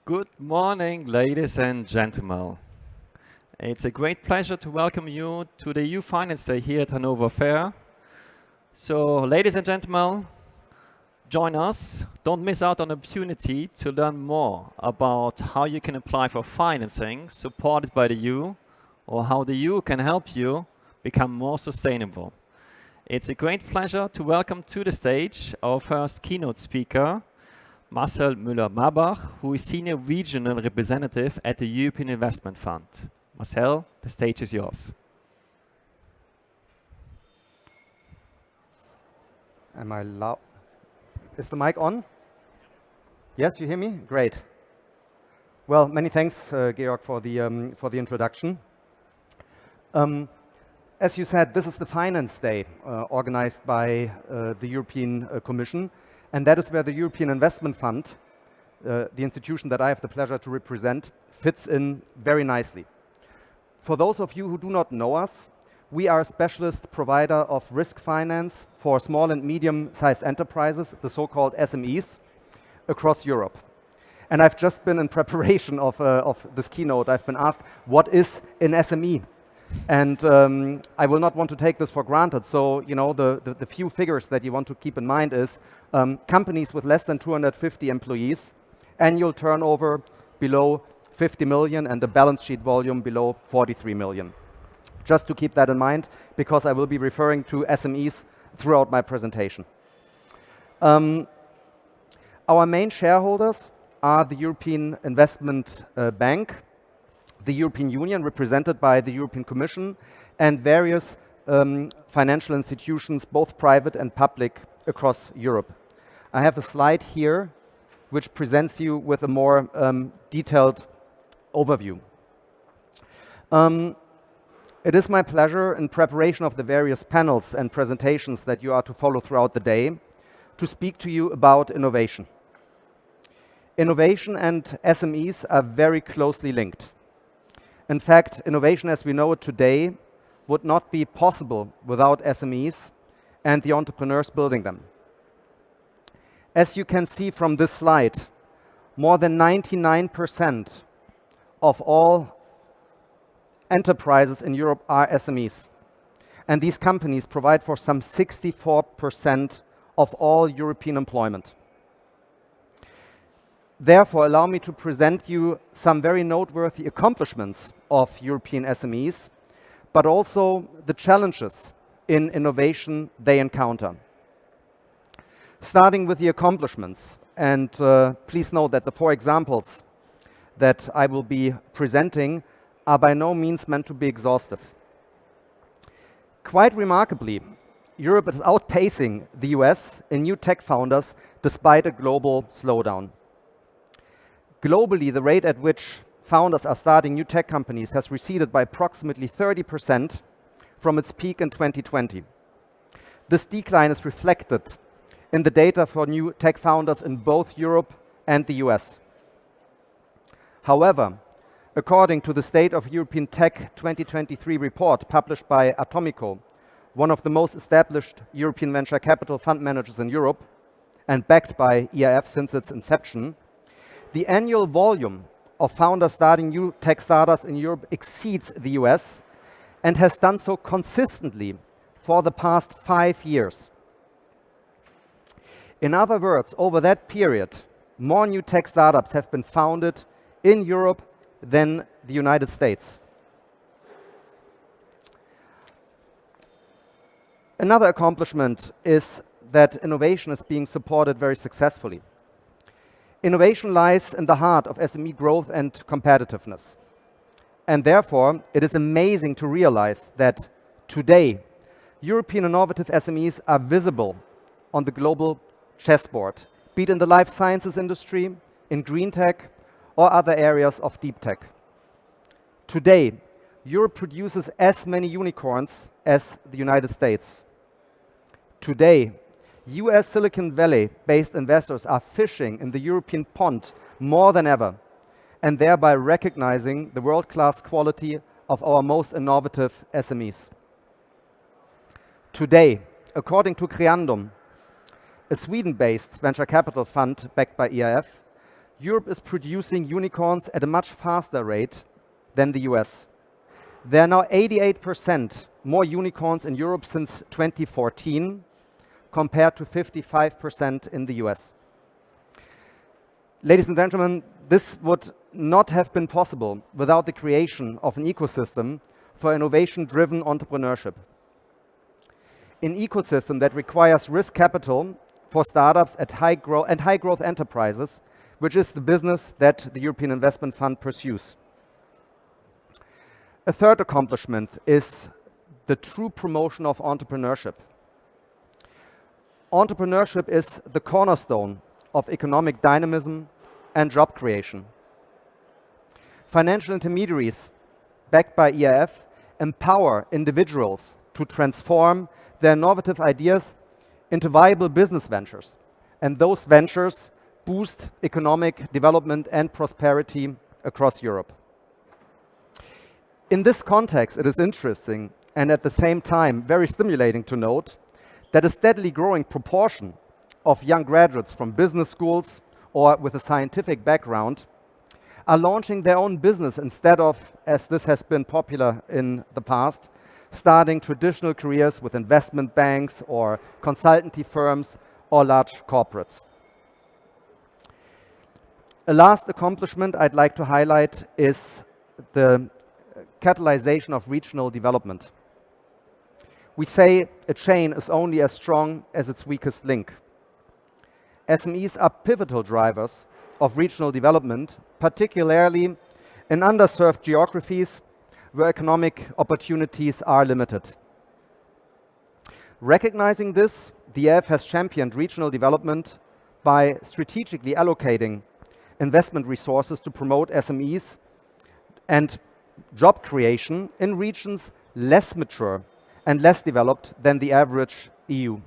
Good morning, ladies and gentlemen. It's a great pleasure to welcome you to the EU Finance Day here at Hannover Fair. So, ladies and gentlemen, join us. Don't miss out on the opportunity to learn more about how you can apply for financing supported by the EU, or how the EU can help you become more sustainable. It's a great pleasure to welcome to the stage our first keynote speaker, Marcel Müller-Marbach, who is Senior Regional Representative at the European Investment Fund. Marcel, the stage is yours. Am I loud? Is the mic on? Yes, you hear me? Great. Well, many thanks, Georg, for the introduction. As you said, this is the Finance Day organized by the European Commission, and that is where the European Investment Fund, the institution that I have the pleasure to represent, fits in very nicely. For those of you who do not know us, we are a specialist provider of risk finance for small and medium-sized enterprises, the so-called SMEs, across Europe. And I've just been in preparation of this keynote, I've been asked, what is an SME? And I will not want to take this for granted. So, you know, the few figures that you want to keep in mind is companies with less than 250 employees, annual turnover below 50 million, and a balance sheet volume below 43 million. Just to keep that in mind, because I will be referring to SMEs throughout my presentation. Our main shareholders are the European Investment Bank, the European Union, represented by the European Commission, and various financial institutions, both private and public, across Europe. I have a slide here which presents you with a more detailed overview. It is my pleasure, in preparation of the various panels and presentations that you are to follow throughout the day, to speak to you about innovation. Innovation and SMEs are very closely linked. In fact, innovation as we know it today would not be possible without SMEs and the entrepreneurs building them. As you can see from this slide, more than 99% of all enterprises in Europe are SMEs. And these companies provide for some 64% of all European employment. Therefore, allow me to present you some very noteworthy accomplishments of European SMEs, but also the challenges in innovation they encounter. Starting with the accomplishments, and please note that the 4 examples that I will be presenting are by no means meant to be exhaustive. Quite remarkably, Europe is outpacing the US in new tech founders despite a global slowdown. Globally, the rate at which founders are starting new tech companies has receded by approximately 30% from its peak in 2020. This decline is reflected in the data for new tech founders in both Europe and the US. However, according to the State of European Tech 2023 report published by Atomico, one of the most established European venture capital fund managers in Europe, and backed by EIF since its inception, the annual volume of founders starting new tech startups in Europe exceeds the US and has done so consistently for the past 5 years. In other words, over that period, more new tech startups have been founded in Europe than the United States. Another accomplishment is that innovation is being supported very successfully. Innovation lies in the heart of SME growth and competitiveness. And therefore, it is amazing to realize that today, European innovative SMEs are visible on the global chessboard, be it in the life sciences industry, in green tech, or other areas of deep tech. Today, Europe produces as many unicorns as the United States. Today, US Silicon Valley-based investors are fishing in the European pond more than ever, and thereby recognizing the world-class quality of our most innovative SMEs. Today, according to Creandum, a Sweden-based venture capital fund backed by EIF, Europe is producing unicorns at a much faster rate than the US. There are now 88% more unicorns in Europe since 2014, compared to 55% in the US. Ladies and gentlemen, this would not have been possible without the creation of an ecosystem for innovation-driven entrepreneurship. An ecosystem that requires risk capital for startups at high growth enterprises, which is the business that the European Investment Fund pursues. A third accomplishment is the true promotion of entrepreneurship. Entrepreneurship is the cornerstone of economic dynamism and job creation. Financial intermediaries, backed by EIF, empower individuals to transform their innovative ideas into viable business ventures. And those ventures boost economic development and prosperity across Europe. In this context, it is interesting and at the same time very stimulating to note that a steadily growing proportion of young graduates from business schools or with a scientific background are launching their own business instead of, as this has been popular in the past, starting traditional careers with investment banks or consultancy firms or large corporates. A last accomplishment I'd like to highlight is the catalyzation of regional development. We say a chain is only as strong as its weakest link. SMEs are pivotal drivers of regional development, particularly in underserved geographies where economic opportunities are limited. Recognizing this, the EIF has championed regional development by strategically allocating investment resources to promote SMEs and job creation in regions less mature and less developed than the average EU.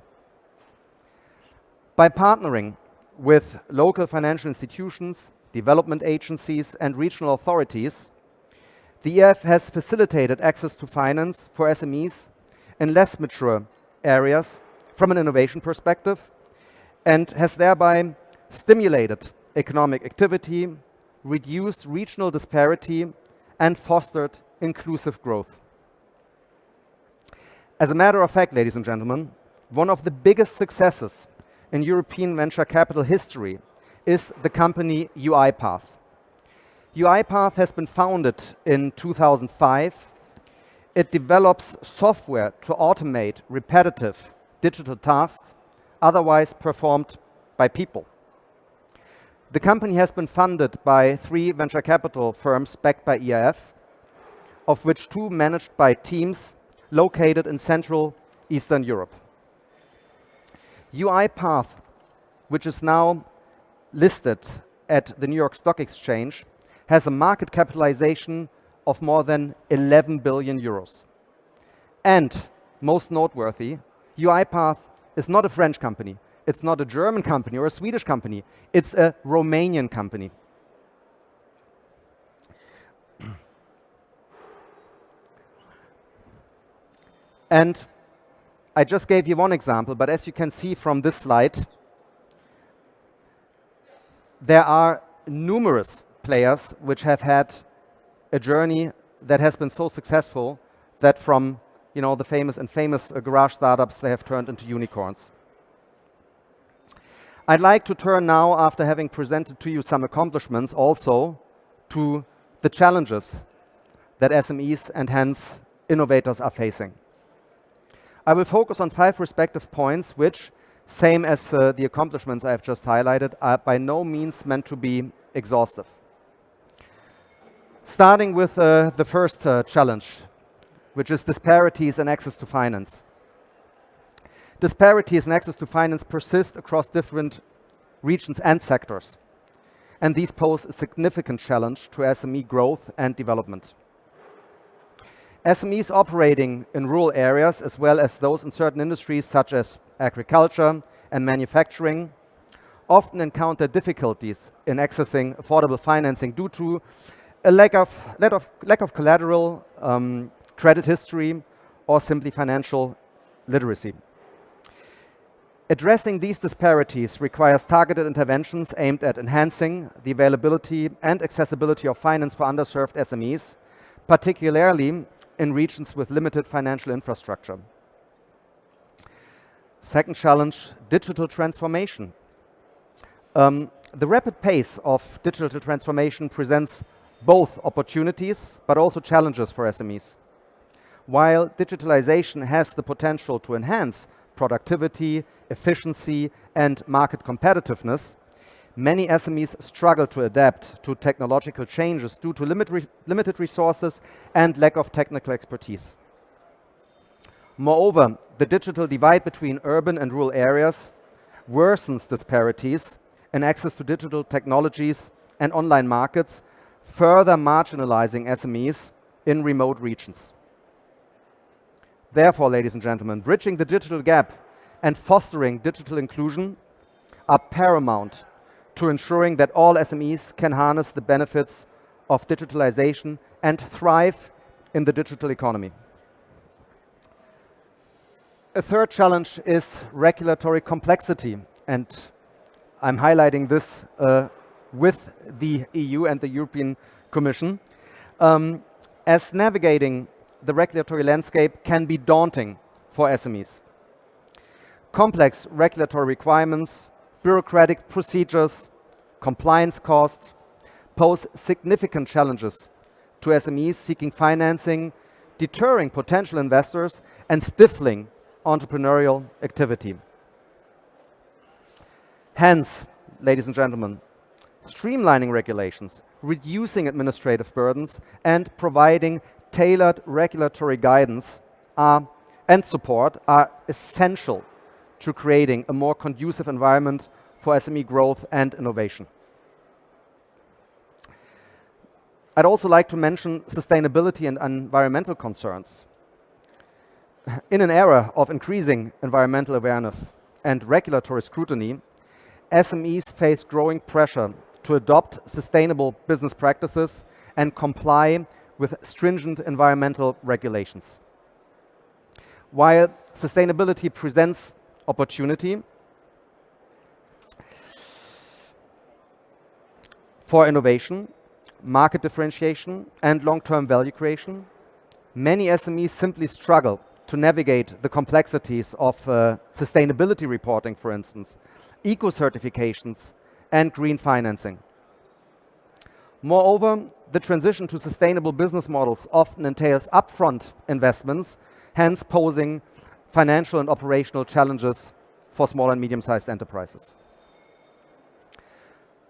By partnering with local financial institutions, development agencies, and regional authorities, the EIF has facilitated access to finance for SMEs in less mature areas from an innovation perspective and has thereby stimulated economic activity, reduced regional disparity, and fostered inclusive growth. As a matter of fact, ladies and gentlemen, one of the biggest successes in European venture capital history is the company UiPath. UiPath has been founded in 2005. It develops software to automate repetitive digital tasks otherwise performed by people. The company has been funded by 3 venture capital firms backed by EIF, of which 2 managed by teams located in Central Eastern Europe. UiPath, which is now listed at the New York Stock Exchange, has a market capitalization of more than 11 billion euros. And most noteworthy, UiPath is not a French company. It's not a German company or a Swedish company. It's a Romanian company. And I just gave you one example, but as you can see from this slide, there are numerous players which have had a journey that has been so successful that from the famous garage startups, they have turned into unicorns. I'd like to turn now, after having presented to you some accomplishments, also to the challenges that SMEs and hence innovators are facing. I will focus on 5 respective points which, same as the accomplishments I've just highlighted, are by no means meant to be exhaustive. Starting with the first challenge, which is disparities in access to finance. Disparities in access to finance persist across different regions and sectors, and these pose a significant challenge to SME growth and development. SMEs operating in rural areas, as well as those in certain industries such as agriculture and manufacturing, often encounter difficulties in accessing affordable financing due to a lack of collateral, credit history, or simply financial literacy. Addressing these disparities requires targeted interventions aimed at enhancing the availability and accessibility of finance for underserved SMEs, particularly in regions with limited financial infrastructure. Second challenge, digital transformation. The rapid pace of digital transformation presents both opportunities but also challenges for SMEs. While digitalization has the potential to enhance productivity, efficiency, and market competitiveness, many SMEs struggle to adapt to technological changes due to limited resources and lack of technical expertise. Moreover, the digital divide between urban and rural areas worsens disparities in access to digital technologies and online markets, further marginalizing SMEs in remote regions. Therefore, ladies and gentlemen, bridging the digital gap and fostering digital inclusion are paramount to ensuring that all SMEs can harness the benefits of digitalization and thrive in the digital economy. A third challenge is regulatory complexity, and I'm highlighting this with the EU and the European Commission, as navigating the regulatory landscape can be daunting for SMEs. Complex regulatory requirements, bureaucratic procedures, compliance costs pose significant challenges to SMEs seeking financing, deterring potential investors, and stifling entrepreneurial activity. Hence, ladies and gentlemen, streamlining regulations, reducing administrative burdens, and providing tailored regulatory guidance and support are essential to creating a more conducive environment for SME growth and innovation. I'd also like to mention sustainability and environmental concerns. In an era of increasing environmental awareness and regulatory scrutiny, SMEs face growing pressure to adopt sustainable business practices and comply with stringent environmental regulations. While sustainability presents opportunity for innovation, market differentiation, and long-term value creation, many SMEs simply struggle to navigate the complexities of sustainability reporting, for instance, eco-certifications, and green financing. Moreover, the transition to sustainable business models often entails upfront investments, hence posing financial and operational challenges for small and medium-sized enterprises.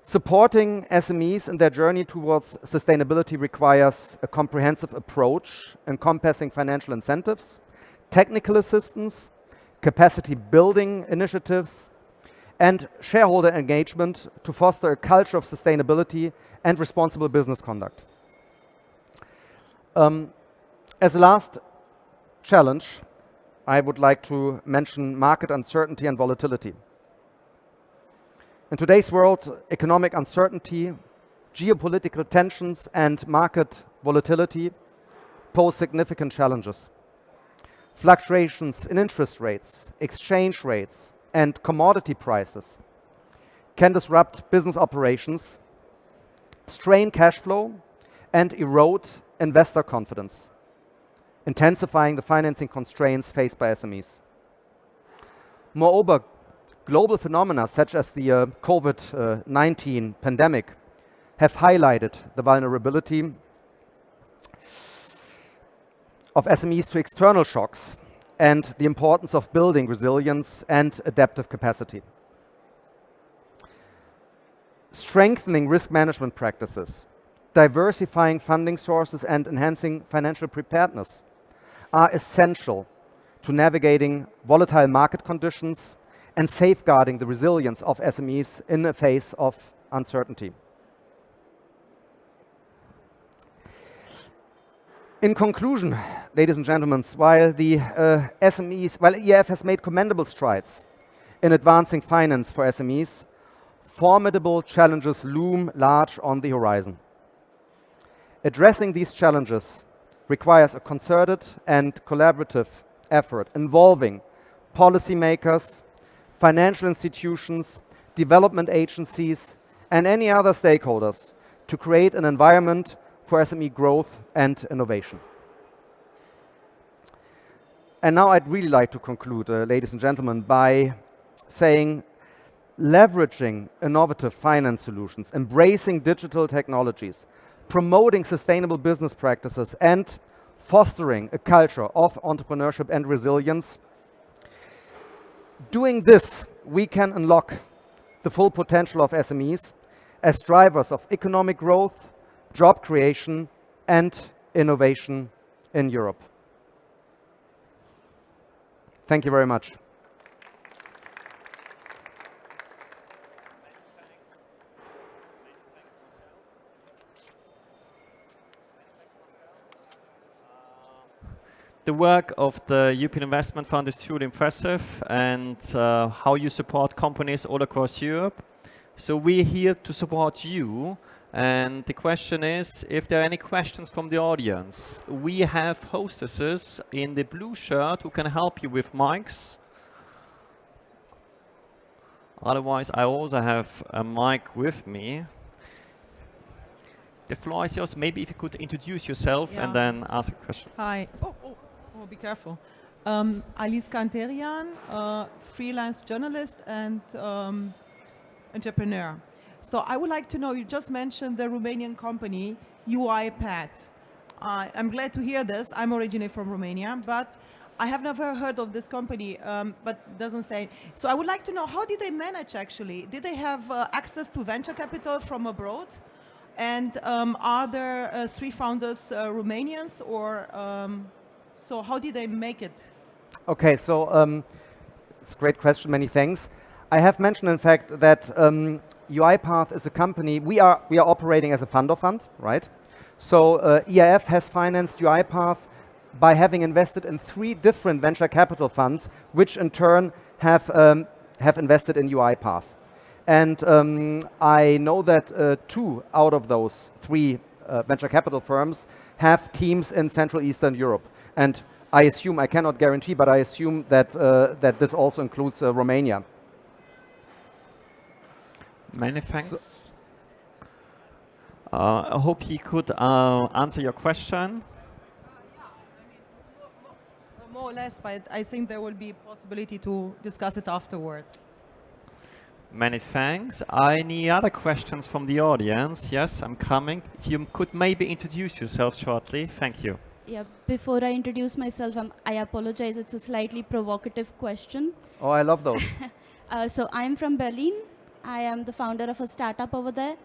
Supporting SMEs in their journey towards sustainability requires a comprehensive approach encompassing financial incentives, technical assistance, capacity building initiatives, and shareholder engagement to foster a culture of sustainability and responsible business conduct. As a last challenge, I would like to mention market uncertainty and volatility. In today's world, economic uncertainty, geopolitical tensions, and market volatility pose significant challenges. Fluctuations in interest rates, exchange rates, and commodity prices can disrupt business operations, strain cash flow, and erode investor confidence, intensifying the financing constraints faced by SMEs. Moreover, global phenomena such as the COVID-19 pandemic have highlighted the vulnerability of SMEs to external shocks and the importance of building resilience and adaptive capacity. Strengthening risk management practices, diversifying funding sources, and enhancing financial preparedness are essential to navigating volatile market conditions and safeguarding the resilience of SMEs in the face of uncertainty. In conclusion, ladies and gentlemen, while EF has made commendable strides in advancing finance for SMEs, formidable challenges loom large on the horizon. Addressing these challenges requires a concerted and collaborative effort involving policymakers, financial institutions, development agencies, and any other stakeholders to create an environment for SME growth and innovation. And now I'd really like to conclude, ladies and gentlemen, by saying leveraging innovative finance solutions, embracing digital technologies, promoting sustainable business practices, and fostering a culture of entrepreneurship and resilience. Doing this, we can unlock the full potential of SMEs as drivers of economic growth, job creation, and innovation in Europe. Thank you very much. The work of the European Investment Fund is truly impressive, and how you support companies all across Europe. So we're here to support you, and the question is if there are any questions from the audience. We have hostesses in the blue shirt who can help you with mics. Otherwise, I also have a mic with me. The floor is yours. Maybe if you could introduce yourself and then ask a question. Hi. Oh, be careful. Alice Kanterian, freelance journalist and entrepreneur. So I would like to know, you just mentioned the Romanian company UiPath. I'm glad to hear this. I'm originally from Romania, but I have never heard of this company, but doesn't say. So I would like to know, how did they manage actually? Did they have access to venture capital from abroad? And are there three founders Romanians, or so how did they make it? Okay, so it's a great question, many thanks. I have mentioned, in fact, that UiPath is a company, we are operating as a fund of fund, right? So EIF has financed UiPath by having invested in 3 different venture capital funds, which in turn have invested in UiPath. And I know that 2 out of those 3 venture capital firms have teams in Central Eastern Europe. And I assume, I cannot guarantee, but I assume that, that this also includes Romania. Many thanks. I hope he could answer your question. More or less, but I think there will be a possibility to discuss it afterwards. Many thanks. Any other questions from the audience? Yes, I'm coming. If you could maybe introduce yourself shortly. Thank you. Yeah, before I introduce myself, I apologize, it's a slightly provocative question. Oh, I love those. So I'm from Berlin. I am the founder of a startup over there,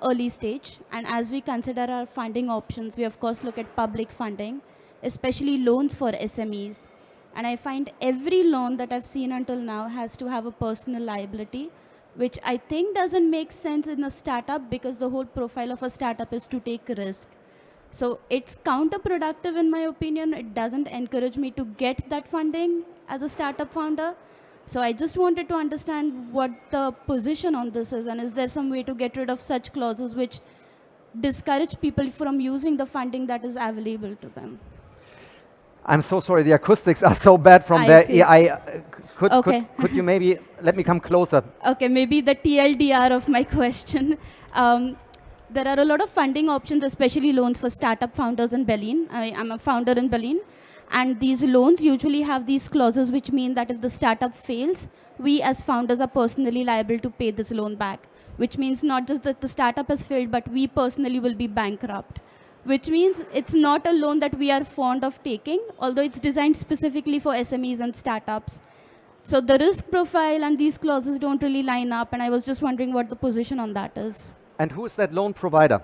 early stage. And as we consider our funding options, we of course look at public funding, especially loans for SMEs. And I find every loan that I've seen until now has to have a personal liability, which I think doesn't make sense in a startup because the whole profile of a startup is to take risk. So it's counterproductive in my opinion. It doesn't encourage me to get that funding as a startup founder. So I just wanted to understand what the position on this is, and is there some way to get rid of such clauses which discourage people from using the funding that is available to them? I'm so sorry, the acoustics are so bad from there. Could you maybe let me come closer? Okay, maybe the TLDR of my question. There are a lot of funding options, especially loans for startup founders in Berlin. I'm a founder in Berlin. And these loans usually have these clauses which mean that if the startup fails, we as founders are personally liable to pay this loan back, which means not just that the startup has failed, but we personally will be bankrupt, which means it's not a loan that we are fond of taking, although it's designed specifically for SMEs and startups. So the risk profile and these clauses don't really line up, and I was just wondering what the position on that is. And who is that loan provider?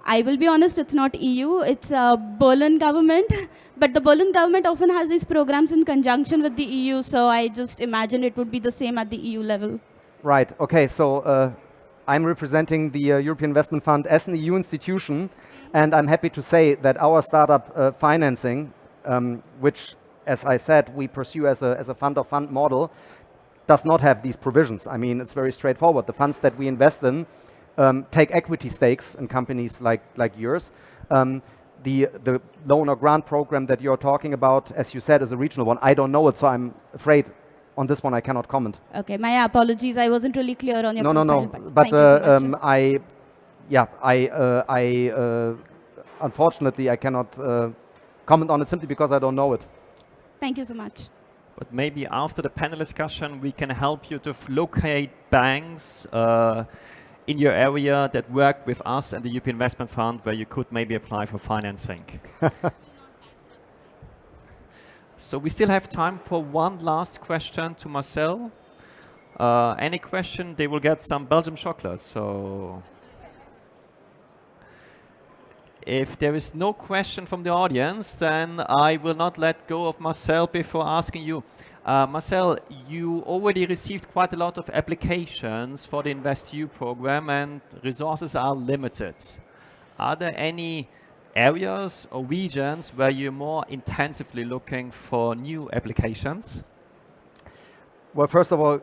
I will be honest, it's not EU, it's Berlin government. But the Berlin government often has these programs in conjunction with the EU, so I just imagine it would be the same at the EU level. Right, okay, so I'm representing the European Investment Fund as an EU institution, and I'm happy to say that our startup financing, which, as I said, we pursue as a fund-of-fund model, does not have these provisions. I mean, it's very straightforward. The funds that we invest in take equity stakes in companies like yours. The loan or grant program that you're talking about, as you said, is a regional one. I don't know it, so I'm afraid on this one I cannot comment. Okay, my apologies. I wasn't really clear on your No, profile. but thank you so much. Unfortunately I cannot comment on it simply because I don't know it. Thank you so much. But maybe after the panel discussion, we can help you to locate banks in your area that work with us and the European Investment Fund where you could maybe apply for financing. So we still have time for one last question to Marcel. Any question, they will get some Belgium chocolate. So if there is no question from the audience, then I will not let go of Marcel before asking you. Marcel, you already received quite a lot of applications for the InvestEU program and resources are limited. Are there any areas or regions where you're more intensively looking for new applications? Well, first of all,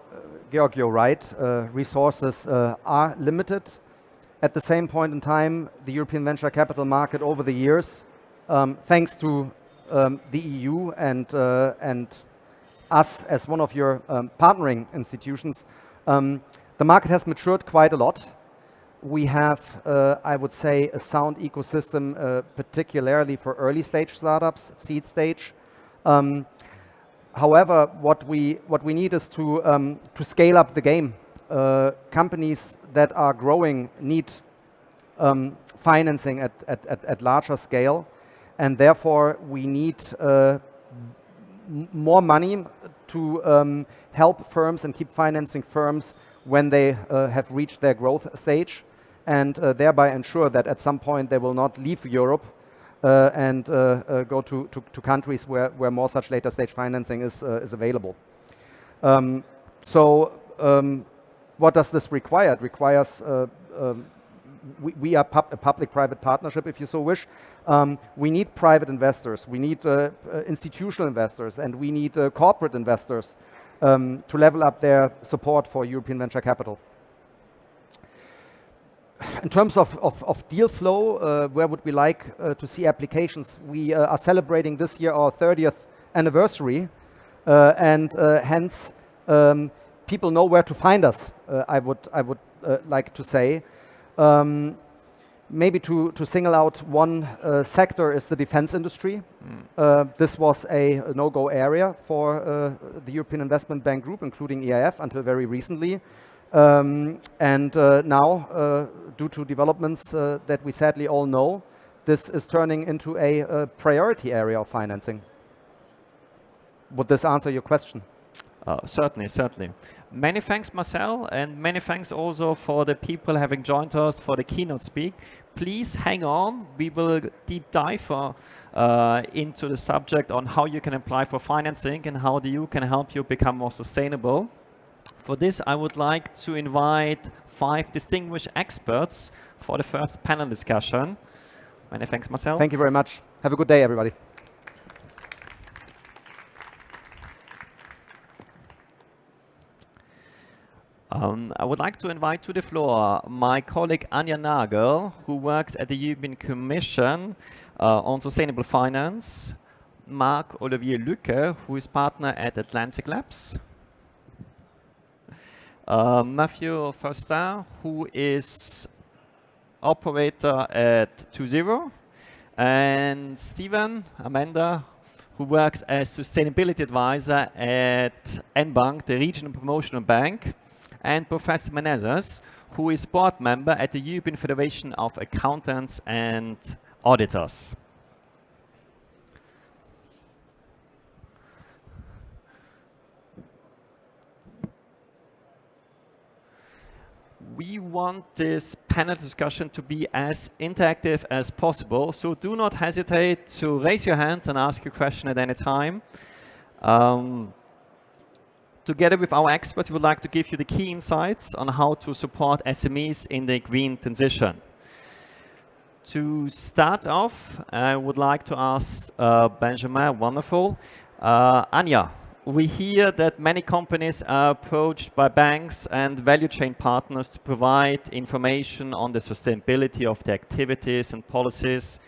Georg, you're right. Resources are limited. At the same point in time, the European venture capital market over the years, thanks to the EU and us as one of your partnering institutions, the market has matured quite a lot. We have, I would say, a sound ecosystem, particularly for early stage startups, seed stage. However, what we need is to scale up the game. Companies that are growing need financing at larger scale, and therefore we need more money to help firms and keep financing firms when they have reached their growth stage, and thereby ensure that at some point they will not leave Europe and go to countries where more such later stage financing is available. What does this require? It requires, we are a public-private partnership, if you so wish. We need private investors, we need institutional investors, and we need corporate investors to level up their support for European venture capital. In terms of deal flow, where would we like to see applications? We are celebrating this year our 30th anniversary, and hence people know where to find us, I would like to say. Maybe to single out one sector is the defense industry. This was a no-go area for the European Investment Bank Group, including EIF, until very recently. Now, due to developments that we sadly all know, this is turning into a priority area of financing. Would this answer your question? Certainly, certainly. Many thanks, Marcel, and many thanks also for the people having joined us for the keynote speak. Please hang on. We will deep dive into the subject on how you can apply for financing and how the EU can help you become more sustainable. For this, I would like to invite 5 distinguished experts for the first panel discussion. Many thanks, Marcel. Thank you very much. Have a good day, everybody. I would like to invite to the floor my colleague Anja Nagel, who works at the European Commission on sustainable finance, Marc-Olivier Lucke, who is partner at Atlantic Labs, Matthew Faustin, who is operator at 2.0, and Stephen Amanda, who works as sustainability advisor at NBank, the regional promotional bank, and Professor Menezes, who is board member at the European Federation of Accountants and Auditors. We want this panel discussion to be as interactive as possible, so do not hesitate to raise your hand and ask your question at any time. Together with our experts, we would like to give you the key insights on how to support SMEs in the green transition. To start off, I would like to ask Benjamin, wonderful. Anja, we hear that many companies are approached by banks and value chain partners to provide information on the sustainability of their activities and policies.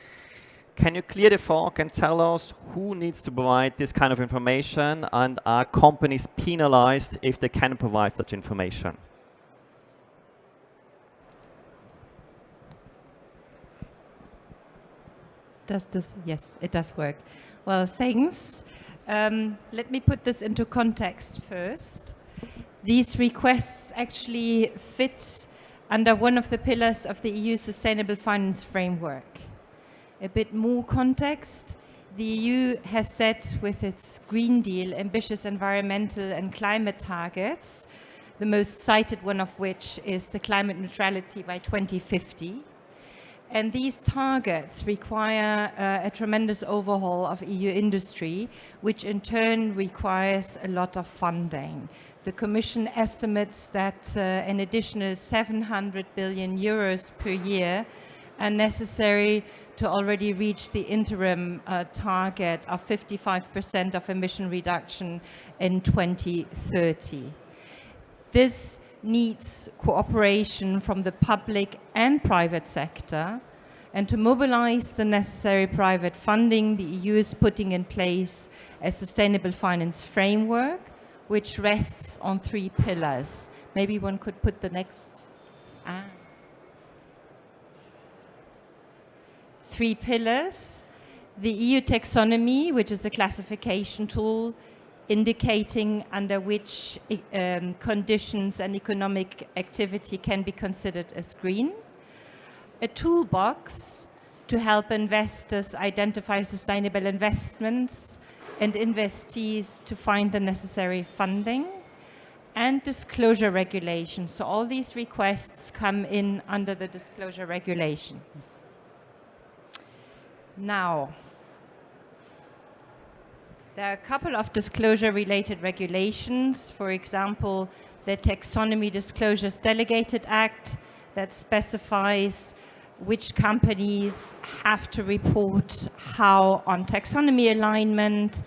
can you clear the fog and tell us who needs to provide this kind of information, and are companies penalized if they can provide such information? Yes, it does work. Well, thanks. Let me put this into context first. These requests actually fit under one of the pillars of the EU Sustainable Finance Framework. A bit more context. The EU has set with its Green Deal ambitious environmental and climate targets, the most cited one of which is the climate neutrality by 2050. And these targets require a tremendous overhaul of EU industry, which in turn requires a lot of funding. The Commission estimates that an additional 700 billion euros per year are necessary to already reach the interim target of 55% of emission reduction in 2030. This needs cooperation from the public and private sector, and to mobilize the necessary private funding, the EU is putting in place a sustainable finance framework which rests on 3 pillars. Maybe one could put the next 3 pillars. The EU taxonomy, which is a classification tool indicating under which conditions and economic activity can be considered as green. A toolbox to help investors identify sustainable investments and investees to find the necessary funding. And disclosure regulation. So all these requests come in under the disclosure regulation. Now, there are a couple of disclosure-related regulations. For example, the Taxonomy Disclosures Delegated Act that specifies which companies have to report how on taxonomy alignment,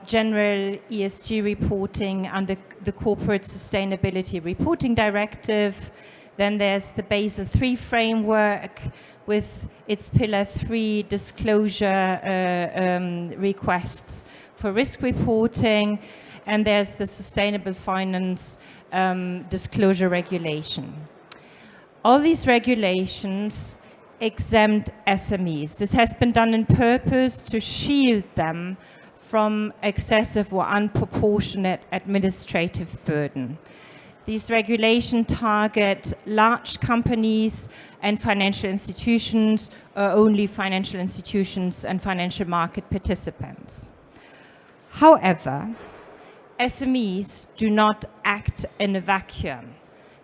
general ESG reporting under the Corporate Sustainability Reporting Directive. Then there's the Basel III framework with its Pillar 3 disclosure requests for risk reporting. And there's the Sustainable Finance Disclosure Regulation. All these regulations exempt SMEs. This has been done on purpose to shield them from excessive or unproportionate administrative burden. These regulations target large companies and financial institutions, or only financial institutions and financial market participants. However, SMEs do not act in a vacuum.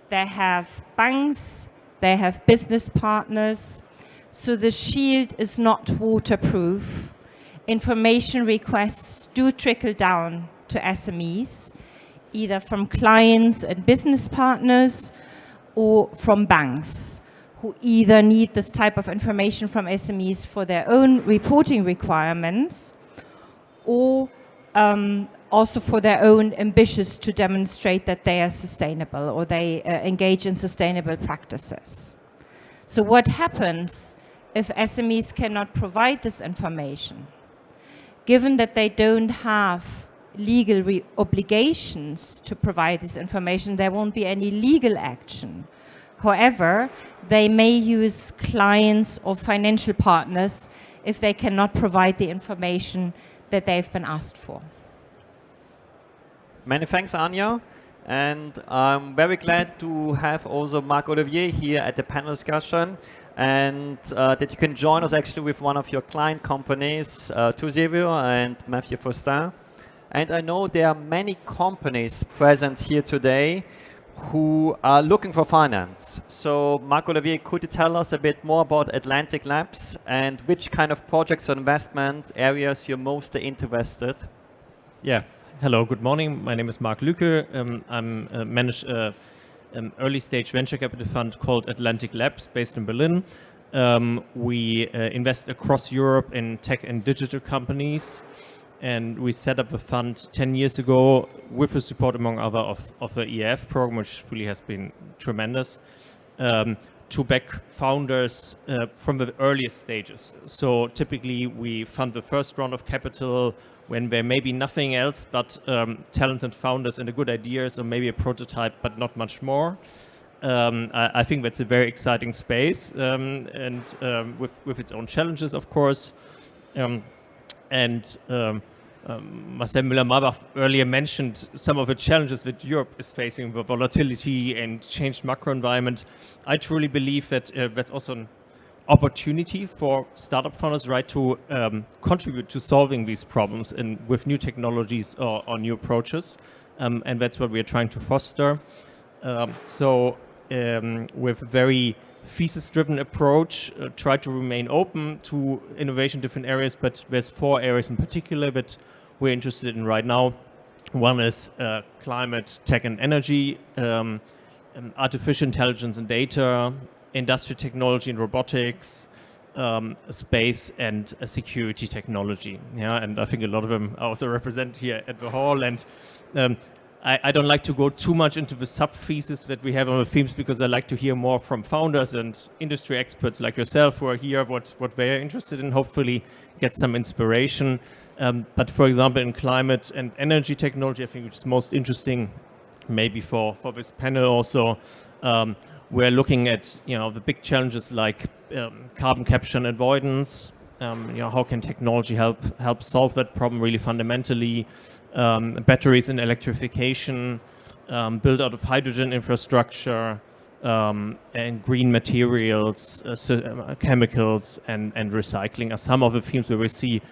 They have banks, they have business partners, so the shield is not waterproof. Information requests do trickle down to SMEs, either from clients and business partners or from banks, who either need this type of information from SMEs for their own reporting requirements or also for their own ambitions to demonstrate that they are sustainable or they engage in sustainable practices. So what happens if SMEs cannot provide this information? Given that they don't have legal obligations to provide this information, there won't be any legal action. However, they may use clients or financial partners if they cannot provide the information that they've been asked for. Many thanks, Anja. And I'm very glad to have also Marc-Olivier here at the panel discussion, and that you can join us actually with one of your client companies, Tuzivio and Mathieu Faustin. And I know there are many companies present here today who are looking for finance. So Marc-Olivier, could you tell us a bit more about Atlantic Labs and which kind of projects or investment areas you're most interested? Yeah. Hello, good morning. My name is Marc Lücke. I'm manage an early stage venture capital fund called Atlantic Labs based in Berlin. We invest across Europe in tech and digital companies. And we set up the fund 10 years ago with the support, among other, of the EAF program, which really has been tremendous. to back founders from the earliest stages. So typically we fund the first round of capital when there may be nothing else but talented founders and a good ideas, or maybe a prototype, but not much more. I think that's a very exciting space, and with its own challenges, of course. Marcel Müller-Marbach earlier mentioned some of the challenges that Europe is facing, the volatility and changed macro environment. I truly believe that that's also an opportunity for startup founders, right, to contribute to solving these problems and with new technologies or new approaches, and that's what we are trying to foster. With a very thesis-driven approach, try to remain open to innovation in different areas, but there's 4 areas in particular that we're interested in right now. One is climate, tech and energy, artificial intelligence and data, industrial technology and robotics, space and security technology. Yeah, and I think a lot of them are also represented here at the hall. And I don't like to go too much into the sub-thesis that we have on the themes, because I like to hear more from founders and industry experts like yourself who are here, what they're interested in, hopefully get some inspiration. But for example, in climate and energy technology, I think which is most interesting, maybe for this panel also, we're looking at the big challenges like carbon capture and avoidance. How can technology help solve that problem really fundamentally? Batteries and electrification, build out of hydrogen infrastructure, and green materials, chemicals, and recycling are some of the themes where we see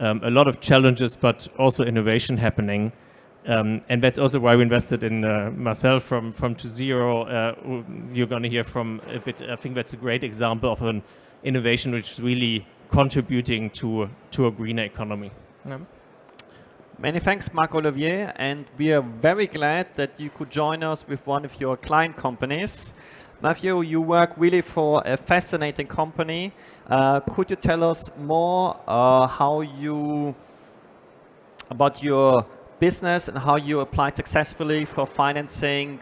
a lot of challenges, but also innovation happening. And that's also why we invested in Marcel from To0. You're going to hear from a bit. I think that's a great example of an innovation which is really contributing to a greener economy. Yeah. Many thanks, Marc-Olivier, and we are very glad that you could join us with one of your client companies. Matthew, you work really for a fascinating company. Could you tell us more about your business and how you applied successfully for financing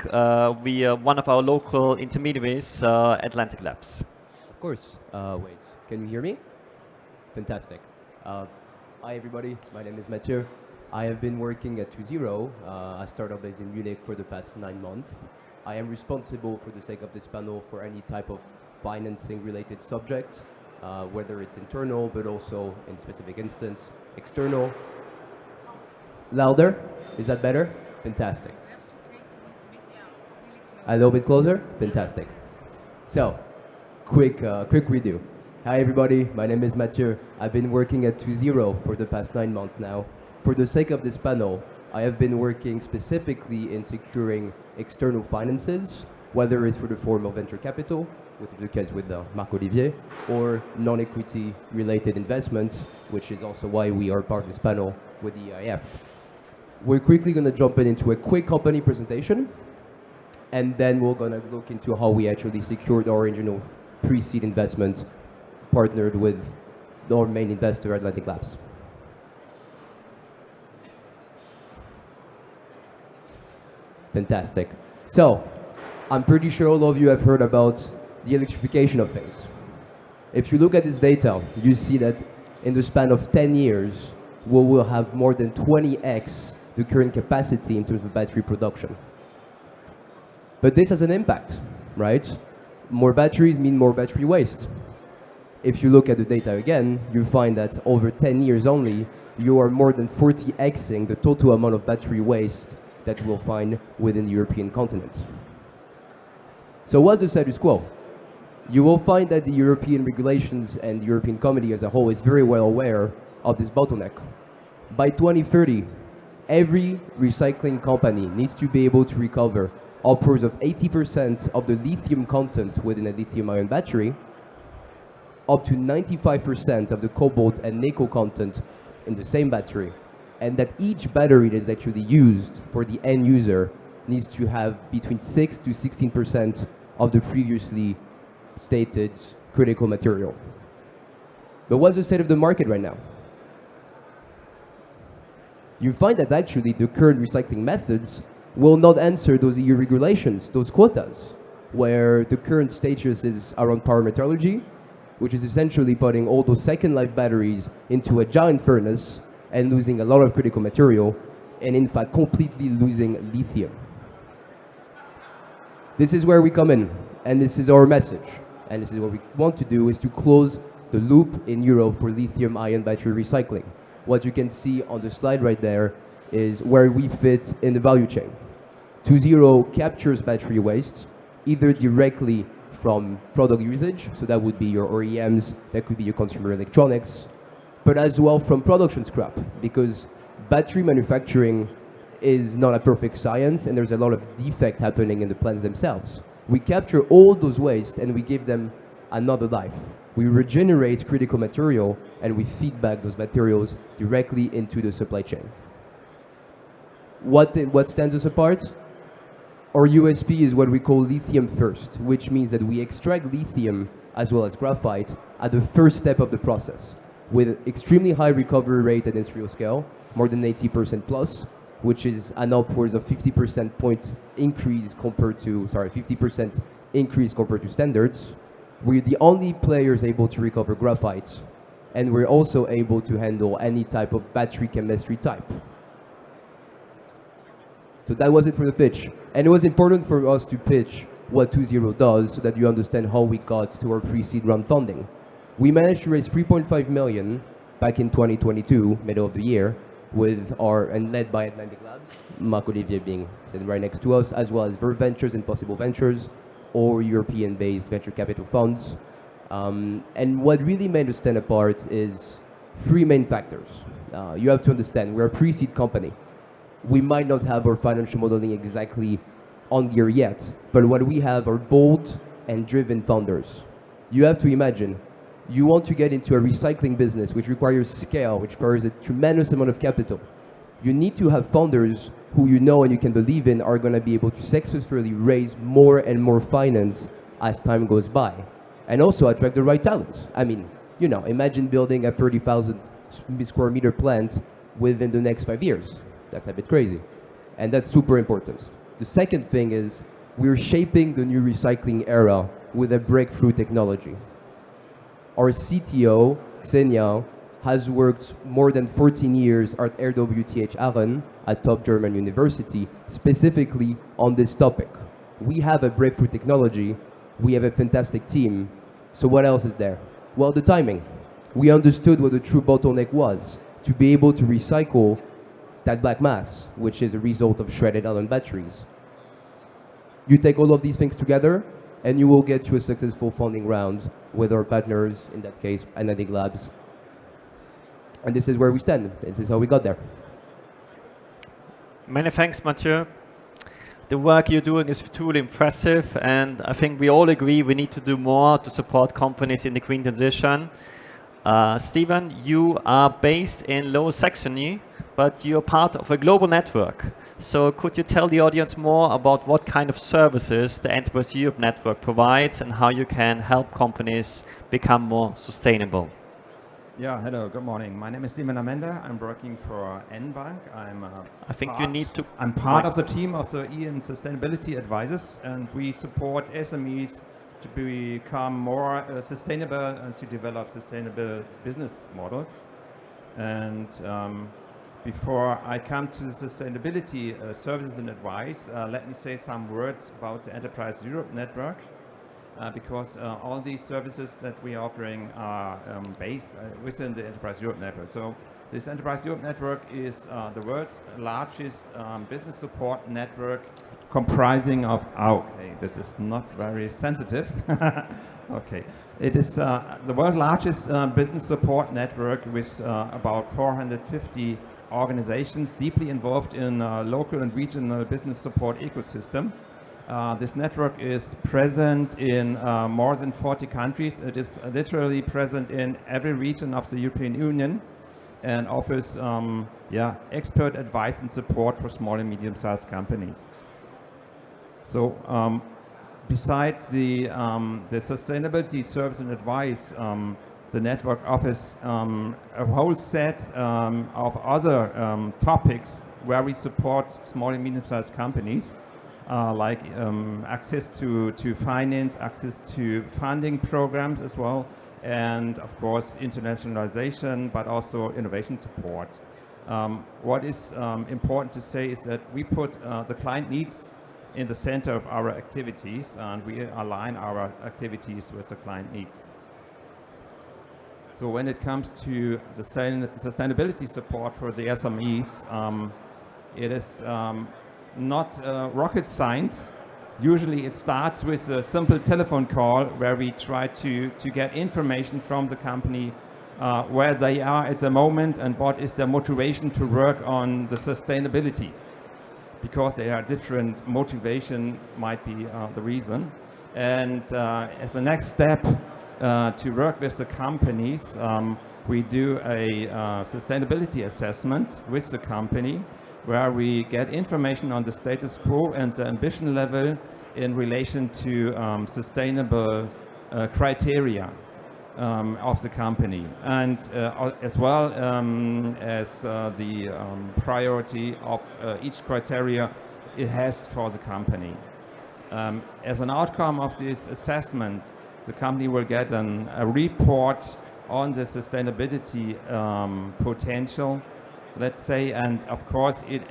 via one of our local intermediaries, Atlantic Labs? Of course. Wait, can you hear me? Fantastic. Hi everybody, my name is Mathieu. I have been working at To0, a startup based in Munich, for the past 9 months. I am responsible, for the sake of this panel, for any type of financing related subject, whether it's internal, but also in specific instance, external. Louder? Is that better? Fantastic. A little bit closer? Fantastic. So, quick redo. Hi everybody, my name is Mathieu. I've been working at To0 for the past 9 months now. For the sake of this panel, I have been working specifically in securing external finances, whether it's for the form of venture capital, which is the case with Marc-Olivier, or non-equity related investments, which is also why we are part of this panel with the EIF. We're quickly going to jump into a quick company presentation, and then we're going to look into how we actually secured our original pre-seed investment, partnered with our main investor, Atlantic Labs. Fantastic. So, I'm pretty sure all of you have heard about the electrification of things. If you look at this data, you see that in the span of 10 years, we will have more than 20x the current capacity in terms of battery production. But this has an impact, right? More batteries mean more battery waste. If you look at the data again, you find that over 10 years only, you are more than 40xing the total amount of battery waste that you will find within the European continent. So what's the status quo? You will find that the European regulations and the European Committee as a whole is very well aware of this bottleneck. By 2030, every recycling company needs to be able to recover upwards of 80% of the lithium content within a lithium-ion battery, up to 95% of the cobalt and nickel content in the same battery, and that each battery that is actually used for the end user needs to have between 6 to 16% of the previously stated critical material. But what's the state of the market right now? You find that actually the current recycling methods will not answer those EU regulations, those quotas. where the current status is around power metallurgy, which is essentially putting all those second life batteries into a giant furnace and losing a lot of critical material, and in fact completely losing lithium. This is where we come in, and this is our message. And this is what we want to do, is to close the loop in Europe for lithium-ion battery recycling. What you can see on the slide right there is where we fit in the value chain. 2.0 captures battery waste, either directly from product usage, so that would be your OEMs, that could be your consumer electronics, but as well from production scrap, because battery manufacturing is not a perfect science, and there's a lot of defect happening in the plants themselves. We capture all those waste and we give them another life. We regenerate critical material and we feed back those materials directly into the supply chain. What stands us apart? Our USP is what we call lithium first, which means that we extract lithium as well as graphite at the first step of the process, with extremely high recovery rate at industrial scale, more than 80% plus, which is an upwards of 50% increase compared to standards. We're the only players able to recover graphite, and we're also able to handle any type of battery chemistry type. So that was it for the pitch. And it was important for us to pitch what 2.0 does so that you understand how we got to our pre-seed round funding. We managed to raise 3.5 million back in 2022, middle of the year, and led by Atlantic Labs, Marc-Olivier being sitting right next to us, as well as Verve Ventures and Possible Ventures, or European-based venture capital funds. And what really made us stand apart is three main factors. You have to understand, we're a pre-seed company. We might not have our financial modeling exactly on gear yet, but what we have are bold and driven founders. You have to imagine, you want to get into a recycling business, which requires scale, which requires a tremendous amount of capital. You need to have founders who you know and you can believe in are going to be able to successfully raise more and more finance as time goes by, and also attract the right talent. I mean, you know, imagine building a 30,000 square meter plant within the next 5 years. That's a bit crazy, and that's super important. The second thing is we're shaping the new recycling era with a breakthrough technology. Our CTO, Xenia, has worked more than 14 years at RWTH Aachen, a top German university, specifically on this topic. We have a breakthrough technology, we have a fantastic team, so what else is there? Well, the timing. We understood what the true bottleneck was, to be able to recycle that black mass, which is a result of shredded iron batteries. You take all of these things together, and you will get to a successful funding round with our partners, in that case, Atlantic Labs. And this is where we stand. This is how we got there. Many thanks, Mathieu. The work you're doing is truly impressive, and I think we all agree we need to do more to support companies in the green transition. Stephen, you are based in Lower Saxony, but you're part of a global network. So could you tell the audience more about what kind of services the Enterprise Europe network provides and how you can help companies become more sustainable? Yeah, hello, good morning. My name is Stephen Amenda. I'm working for N-Bank. I'm part of the team of the EN Sustainability Advisors, and we support SMEs to become more sustainable and to develop sustainable business models. And before I come to sustainability services and advice, let me say some words about the Enterprise Europe network, because all these services that we are offering are based within the Enterprise Europe network. So this Enterprise Europe network is the world's largest business support network, comprising of, okay, that is not very sensitive. Okay, it is the world's largest business support network with about 450 organizations deeply involved in local and regional business support ecosystem. This network is present in more than 40 countries. It is literally present in every region of the European Union and offers expert advice and support for small and medium-sized companies. So besides the sustainability service and advice, the network offers a whole set of other topics where we support small and medium-sized companies. like access to finance, access to funding programs as well, and of course internationalization, but also innovation support. What is important to say is that we put the client needs in the center of our activities, and we align our activities with the client needs. So when it comes to the sustainability support for the SMEs, it is not rocket science. Usually it starts with a simple telephone call where we try to get information from the company where they are at the moment and what is their motivation to work on the sustainability. Because there are different motivation might be the reason. And as a next step to work with the companies, we do a sustainability assessment with the company where we get information on the status quo and the ambition level in relation to sustainable criteria of the company, and as well as the priority of each criteria it has for the company. As an outcome of this assessment, the company will get a report on the sustainability potential, let's say, and of course it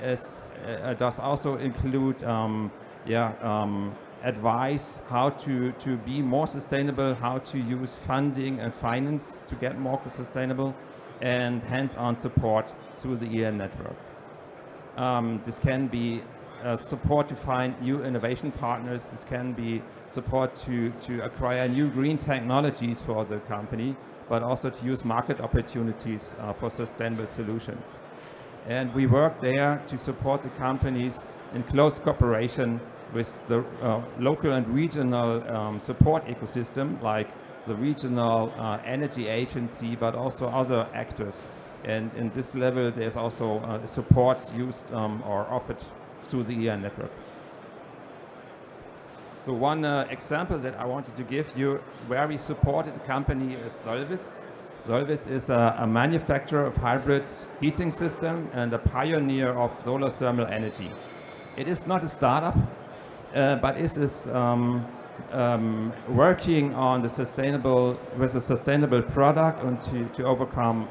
does also include advice how to be more sustainable, how to use funding and finance to get more sustainable, and hands-on support through the EN network. This can be support to find new innovation partners. This can be support to acquire new green technologies for the company, but also to use market opportunities for sustainable solutions. And we work there to support the companies in close cooperation with the local and regional support ecosystem, like the regional energy agency, but also other actors. And in this level, there's also support used or offered through the EN network. So one example that I wanted to give you where we supported a company is Solvis. Solvis is a manufacturer of hybrid heating system and a pioneer of solar thermal energy. It is not a startup, but it is working on the with a sustainable product and to overcome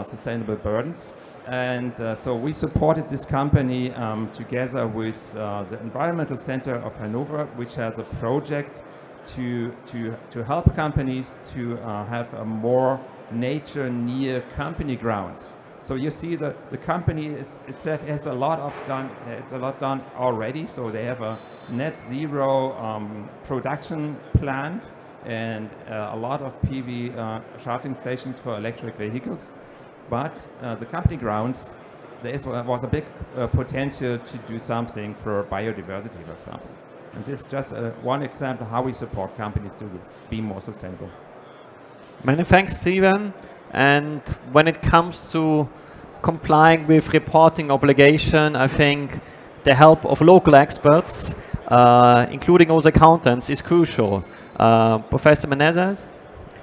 sustainable burdens. And so we supported this company together with the Environmental Center of Hannover, which has a project to help companies to have a more nature-near company grounds. So you see the company itself has a lot done already. So they have a net zero production plant and a lot of PV charging stations for electric vehicles. But the company grounds, there was a big potential to do something for biodiversity, for example. And this is just one example how we support companies to be more sustainable. Many thanks, Steven. And when it comes to complying with reporting obligation, I think the help of local experts, including those accountants, is crucial. Professor Menezes,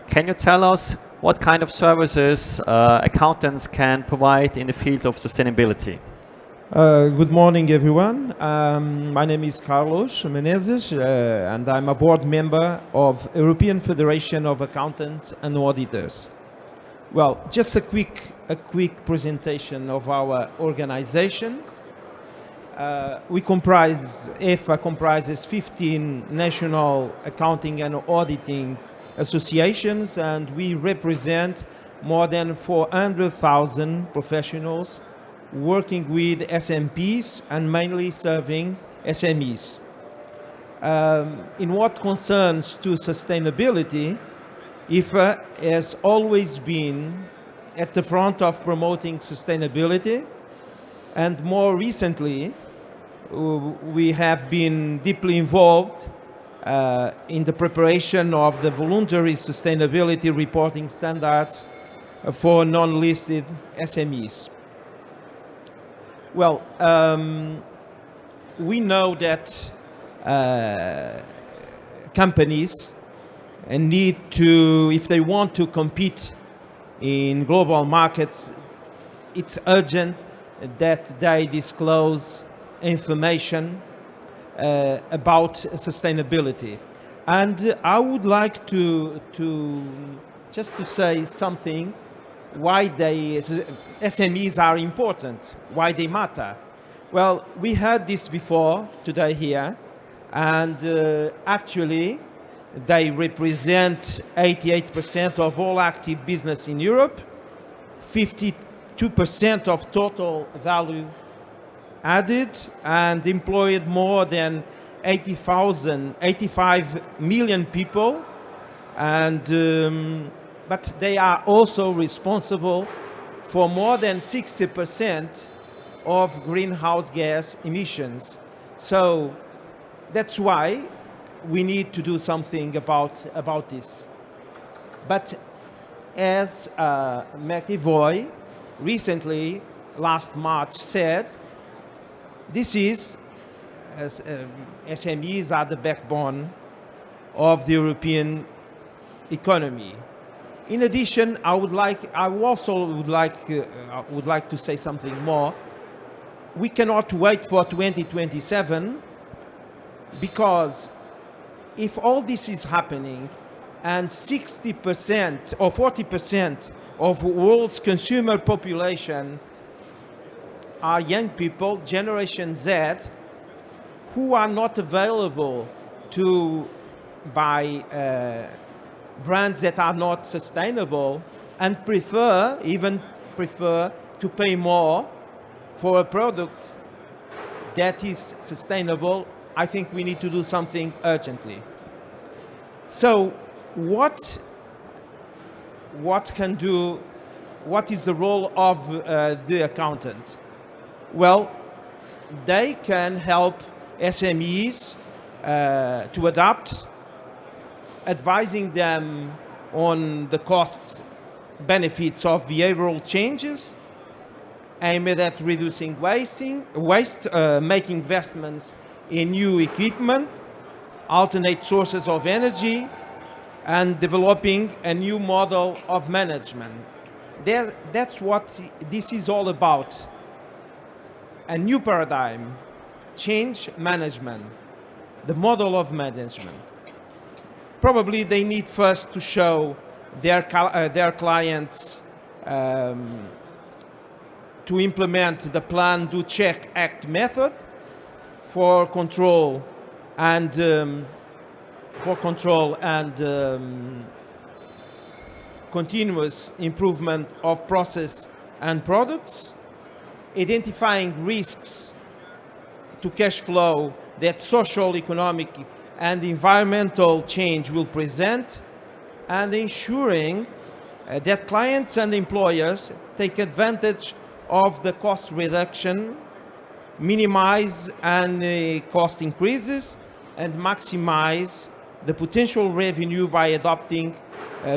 can you tell us what kind of services accountants can provide in the field of sustainability? Good morning, everyone. My name is Carlos Menezes, and I'm a board member of European Federation of Accountants and Auditors. Well, just a quick presentation of our organization. EFA comprises 15 national accounting and auditing associations, and we represent more than 400,000 professionals working with SMPs and mainly serving SMEs. In what concerns to sustainability, EFA has always been at the front of promoting sustainability, and more recently we have been deeply involved in the preparation of the voluntary sustainability reporting standards for non-listed SMEs. Well, we know that companies need to, if they want to compete in global markets, it's urgent that they disclose information about sustainability. And I would like to just to say something why SMEs are important, why they matter. Well, we heard this before today here, and actually they represent 88% of all active business in Europe, 52% of total value added, and employed more than 85 million people, and but they are also responsible for more than 60% of greenhouse gas emissions. So that's why we need to do something about this. But as McEvoy recently, last March, said, this is, SMEs are the backbone of the European economy. In addition, I would like to say something more. We cannot wait for 2027, because if all this is happening and 60% or 40% of the world's consumer population are young people, Generation Z, who are not available to buy brands that are not sustainable and even prefer to pay more for a product that is sustainable, I think we need to do something urgently. So what is the role of the accountant? Well, they can help SMEs to adapt, advising them on the cost benefits of behavioral changes, aimed at reducing waste, making investments in new equipment, alternate sources of energy, and developing a new model of management. That's what this is all about. A new paradigm, change management, the model of management. Probably they need first to show their clients to implement the plan, do, check, act method for control and continuous improvement of process and products, identifying risks to cash flow that social, economic, and environmental change will present, and ensuring that clients and employers take advantage of the cost reduction, minimize any cost increases, and maximize the potential revenue by adopting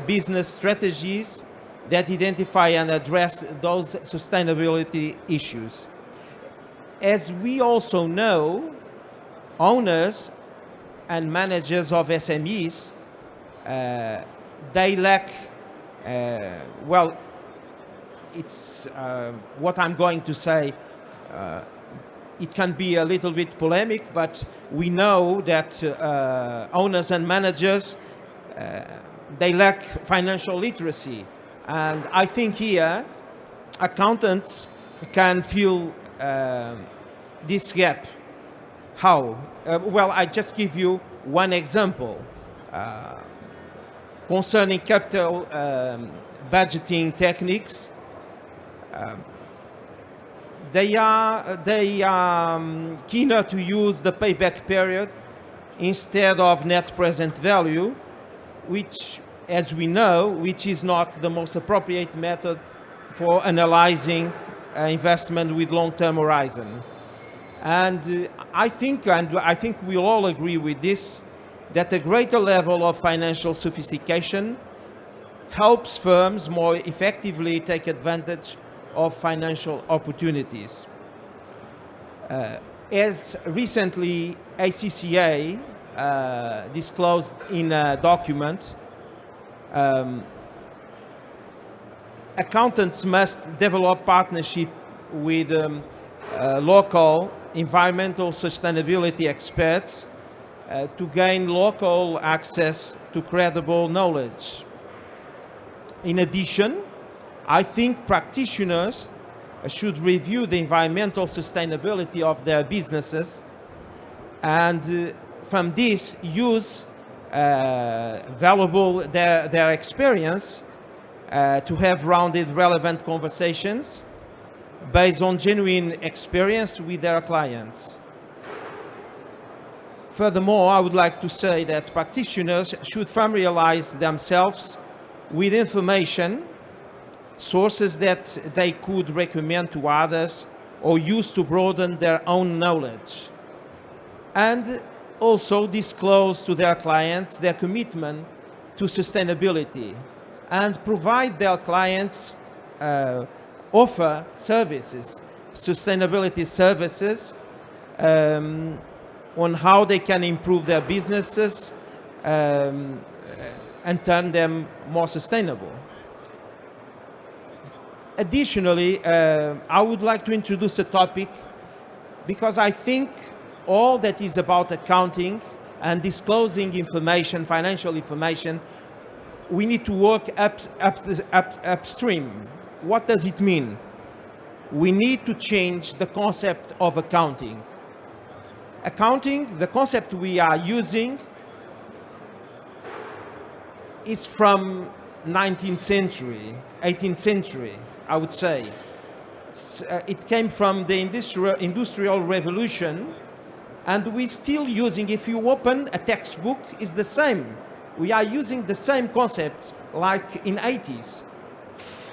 business strategies that identify and address those sustainability issues. As we also know, owners and managers of SMEs, they lack, well, it's what I'm going to say, it can be a little bit polemic, but we know that owners and managers, they lack financial literacy. And I think here, accountants can fill this gap. How? Well, I just give you one example. Concerning capital budgeting techniques, they are keener to use the payback period instead of net present value, which, as we know, which is not the most appropriate method for analyzing investment with long-term horizon. And I think we'll all agree with this, that a greater level of financial sophistication helps firms more effectively take advantage of financial opportunities. As recently ACCA disclosed in a document, accountants must develop partnership with local environmental sustainability experts to gain local access to credible knowledge. In addition, I think practitioners should review the environmental sustainability of their businesses and from this use valuable their experience to have rounded relevant conversations based on genuine experience with their clients. Furthermore, I would like to say that practitioners should familiarize themselves with information, sources that they could recommend to others or use to broaden their own knowledge, and also disclose to their clients their commitment to sustainability and provide their clients offer services, sustainability services on how they can improve their businesses and turn them more sustainable. Additionally, I would like to introduce a topic because I think all that is about accounting and disclosing information, financial information, we need to work upstream. What does it mean? We need to change the concept of accounting. Accounting, the concept we are using, is from 19th century, 18th century, I would say. It came from the industrial revolution, and we're still using, if you open a textbook, it's the same. We are using the same concepts like in 80s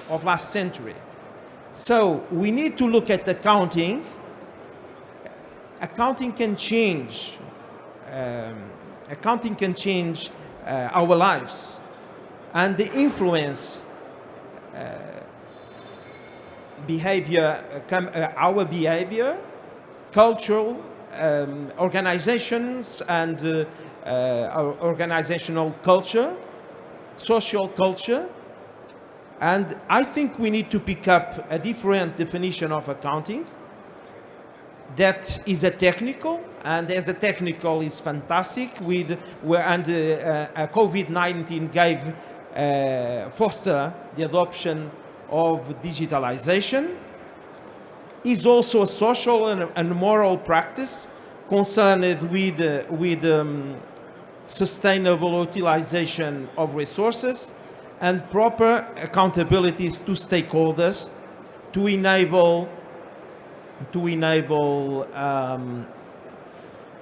of last century. So we need to look at accounting. Accounting can change. Accounting can change our lives and the influence behavior, our behavior, cultural organizations and our organizational culture, social culture. And I think we need to pick up a different definition of accounting that is a technical, and as a technical is fantastic COVID-19 gave foster the adoption of digitalization, is also a social and moral practice concerned with sustainable utilization of resources and proper accountabilities to stakeholders to enable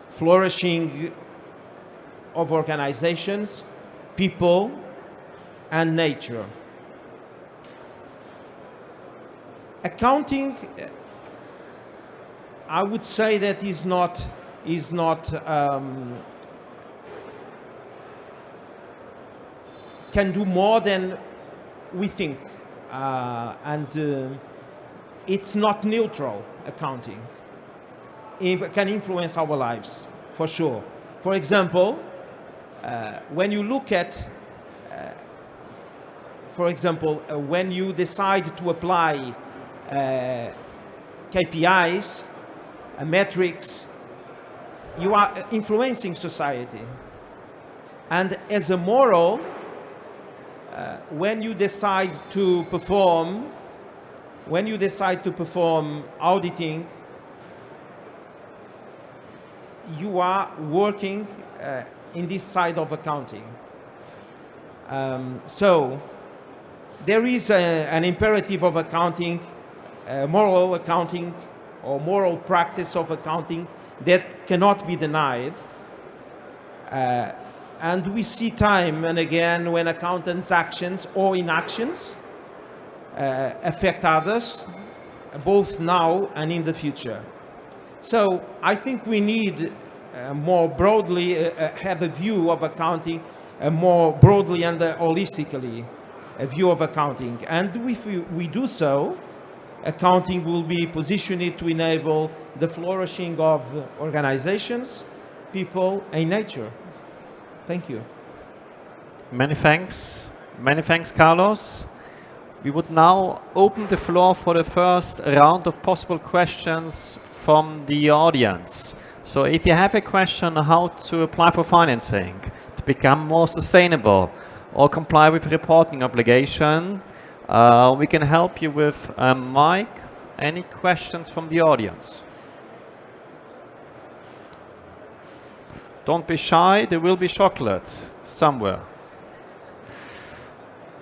flourishing of organizations, people, and nature. Accounting, I would say that is not can do more than we think, and it's not neutral. Accounting can influence our lives for sure. For example, when you look at when you decide to apply KPIs, metrics, you are influencing society. And as a moral, when you decide to perform auditing, you are working in this side of accounting. So there is an imperative of accounting, moral accounting or moral practice of accounting that cannot be denied. And we see time and again when accountants' actions or inactions affect others, both now and in the future. So I think we need more broadly have a view of accounting, more broadly and holistically a view of accounting. And if we do so, accounting will be positioned to enable the flourishing of organizations, people, and nature. Thank you. Many thanks. Many thanks, Carlos. We would now open the floor for the first round of possible questions from the audience. So if you have a question on how to apply for financing, to become more sustainable, or comply with reporting obligation, we can help you with Mike. Any questions from the audience? Don't be shy, there will be chocolate somewhere.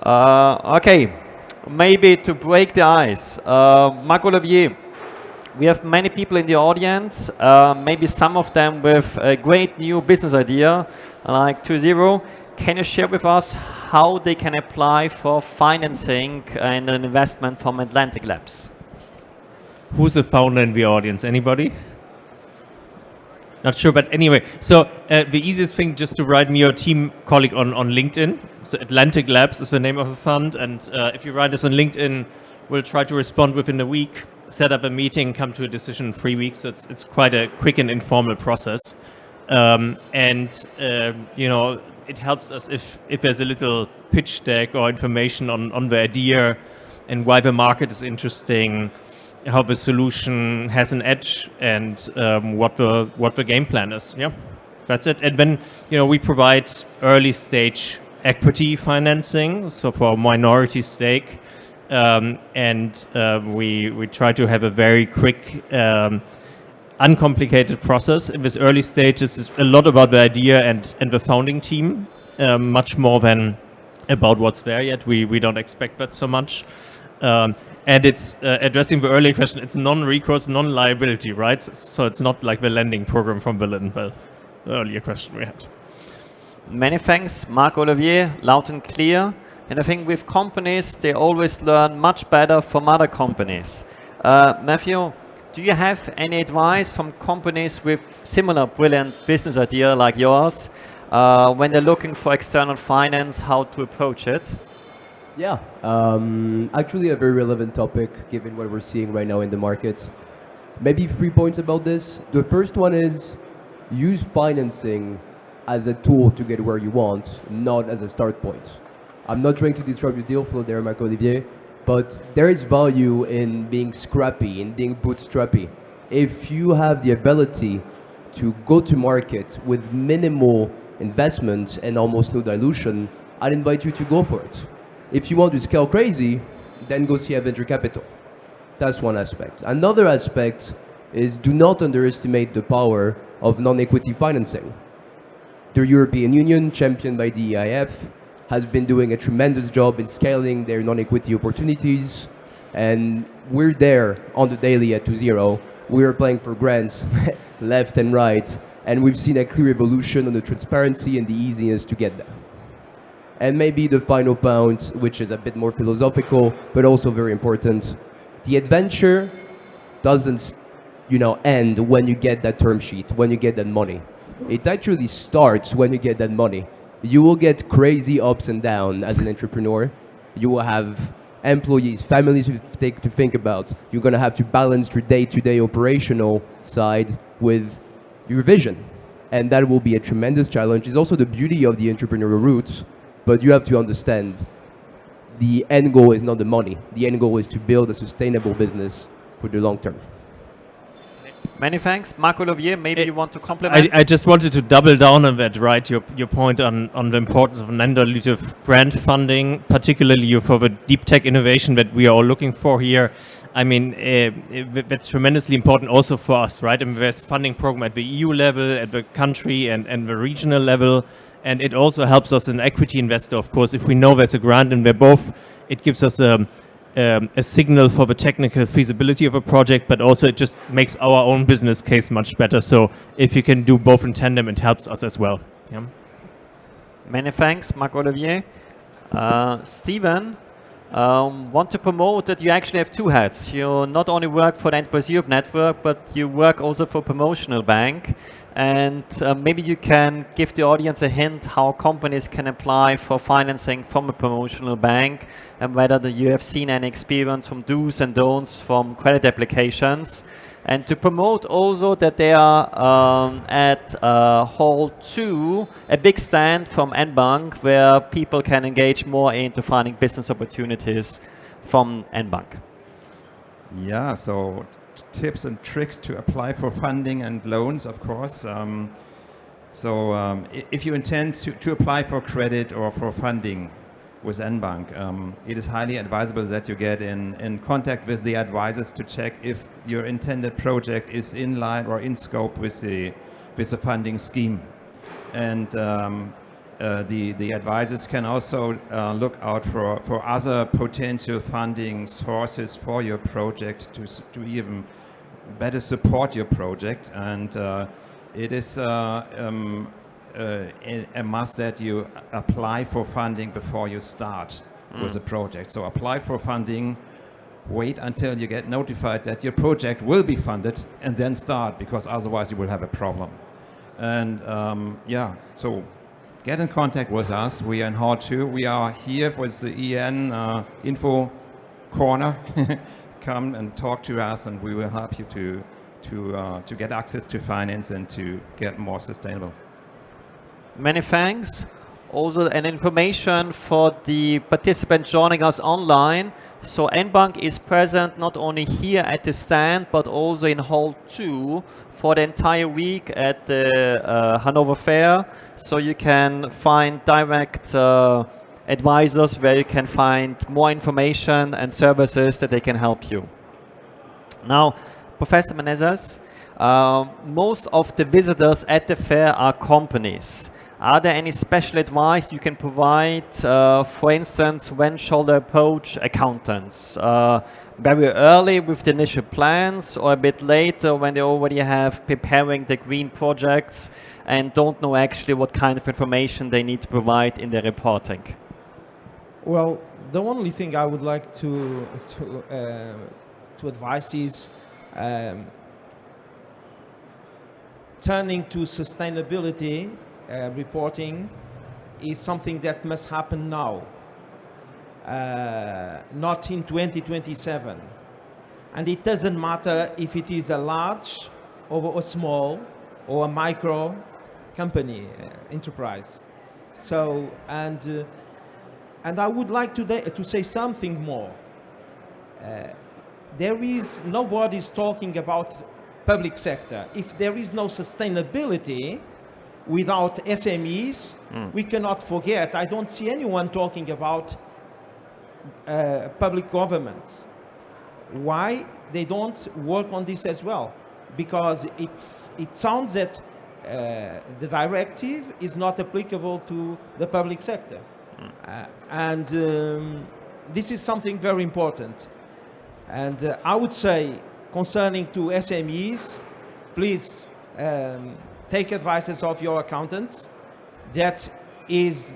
Okay, maybe to break the ice, Marc-Olivier, we have many people in the audience, maybe some of them with a great new business idea, like 2.0. Can you share with us how they can apply for financing and an investment from Atlantic Labs? Who's the founder in the audience? Anybody? Not sure, but anyway. So the easiest thing, just to write me your team colleague on LinkedIn. So Atlantic Labs is the name of the fund, and if you write us on LinkedIn, we'll try to respond within a week, set up a meeting, come to a decision in 3 weeks. So it's quite a quick and informal process, you know, it helps us if there's a little pitch deck or information on the idea and why the market is interesting, how the solution has an edge, and what the game plan is. Yeah, that's it. And then, you know, we provide early stage equity financing, so for a minority stake, we try to have a very quick, uncomplicated process. In this early stage, it's a lot about the idea and the founding team, much more than about what's there yet. We don't expect that so much. And it's addressing the earlier question, it's non-recourse, non-liability, right? So it's not like the lending program from Berlin, the earlier question we had. Many thanks, Marc-Olivier, loud and clear. And I think with companies, they always learn much better from other companies. Matthew, do you have any advice from companies with similar brilliant business idea like yours, when they're looking for external finance, how to approach it? Yeah, actually a very relevant topic given what we're seeing right now in the market. Maybe 3 points about this. The first one is use financing as a tool to get where you want, not as a start point. I'm not trying to disrupt your deal flow there, Marc-Olivier, but there is value in being scrappy, in being bootstrappy. If you have the ability to go to market with minimal investment and almost no dilution, I'd invite you to go for it. If you want to scale crazy, then go see a venture capital. That's one aspect. Another aspect is do not underestimate the power of non-equity financing. The European Union, championed by the EIF, has been doing a tremendous job in scaling their non-equity opportunities, and we're there on the daily at 2.0. We're applying for grants left and right, and we've seen a clear evolution on the transparency and the easiness to get them. And maybe the final point, which is a bit more philosophical, but also very important. The adventure doesn't, you know, end when you get that term sheet, when you get that money. It actually starts when you get that money. You will get crazy ups and downs as an entrepreneur. You will have employees, families to think about. You're going to have to balance your day-to-day operational side with your vision. And that will be a tremendous challenge. It's also the beauty of the entrepreneurial route. But you have to understand, the end goal is not the money. The end goal is to build a sustainable business for the long term. Many thanks. Marc-Olivier, maybe you want to complement? I just wanted to double down on that, right? Your point on the importance of non-dilutive grant funding, particularly for the deep tech innovation that we are all looking for here. I mean, that's tremendously important also for us, right? And there's funding program at the EU level, at the country and the regional level. And it also helps us as an equity investor, of course, if we know there's a grant and we're both, it gives us a signal for the technical feasibility of a project, but also it just makes our own business case much better. So if you can do both in tandem, it helps us as well. Yeah. Many thanks, Marc-Olivier. Steven, want to promote that you actually have two hats. You not only work for the Enterprise Europe Network, but you work also for Promotional Bank. And maybe you can give the audience a hint how companies can apply for financing from a promotional bank, and whether you have seen any experience from do's and don'ts from credit applications. And to promote also that they are at Hall 2, a big stand from N-Bank, where people can engage more into finding business opportunities from N-Bank. Yeah, so tips and tricks to apply for funding and loans, of course. If you intend to apply for credit or for funding with N-Bank, it is highly advisable that you get in contact with the advisors to check if your intended project is in line or in scope with the funding scheme. And the advisors can also look out for other potential funding sources for your project to even better support your project. And it is a must that you apply for funding before you start with a project. So apply for funding, wait until you get notified that your project will be funded, and then start, because otherwise you will have a problem. And so get in contact with us. We are in Hall 2. We are here with the EN info corner. Come and talk to us, and we will help you to get access to finance and to get more sustainable. Many thanks. Also an information for the participants joining us online. So N-Bank is present not only here at the stand, but also in Hall 2 for the entire week at the Hannover Fair. So you can find direct advisors where you can find more information and services that they can help you. Now, Professor Menezes, most of the visitors at the fair are companies. Are there any special advice you can provide, for instance, when shall they approach accountants? Very early with the initial plans, or a bit later when they already have preparing the green projects and don't know actually what kind of information they need to provide in their reporting? Well, the only thing I would like to advise is turning to sustainability reporting is something that must happen now, not in 2027. And it doesn't matter if it is a large or a small or a micro company, enterprise. So, and I would like to say something more. Nobody's talking about public sector. If there is no sustainability without SMEs, we cannot forget. I don't see anyone talking about public governments. Why they don't work on this as well? Because it sounds that the directive is not applicable to the public sector. And this is something very important. And I would say, concerning to SMEs, please take advices of your accountants. That is,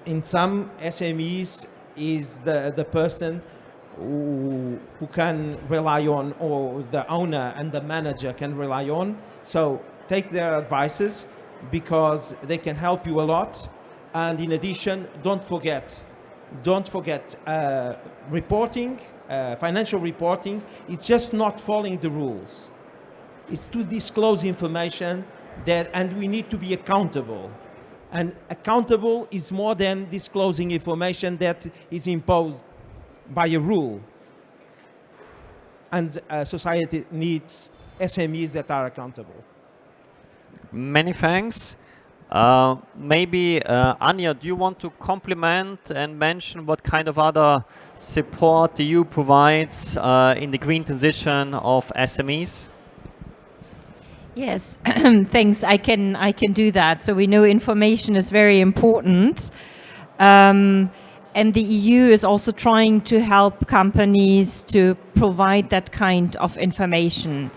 in some SMEs, is the person who can rely on, or the owner and the manager can rely on. So take their advices, because they can help you a lot. And in addition, don't forget reporting, financial reporting. It's just not following the rules. It's to disclose information and we need to be accountable. And accountable is more than disclosing information that is imposed by a rule. And society needs SMEs that are accountable. Many thanks. Maybe Anja, do you want to complement and mention what kind of other support the EU provides in the green transition of SMEs? Yes, thanks. I can do that. So we know information is very important, and the EU is also trying to help companies to provide that kind of information.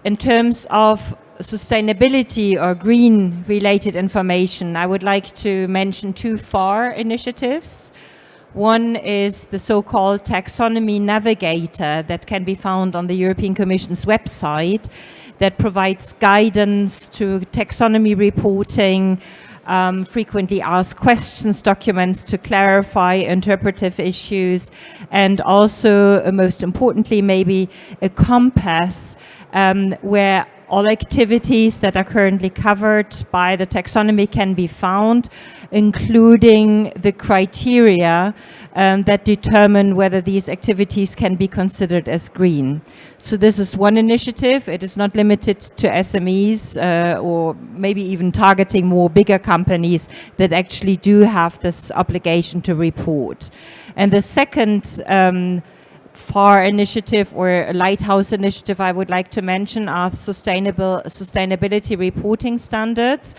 In terms of sustainability or green related information, I would like to mention two FAR initiatives. One is the so-called Taxonomy Navigator that can be found on the European Commission's website, that provides guidance to taxonomy reporting, frequently asked questions documents to clarify interpretive issues, and also, most importantly, maybe a compass where All activities that are currently covered by the taxonomy can be found, including the criteria that determine whether these activities can be considered as green. So this is one initiative. It is not limited to SMEs or maybe even targeting more bigger companies that actually do have this obligation to report. And the second FAR initiative or a lighthouse initiative I would like to mention are sustainability reporting standards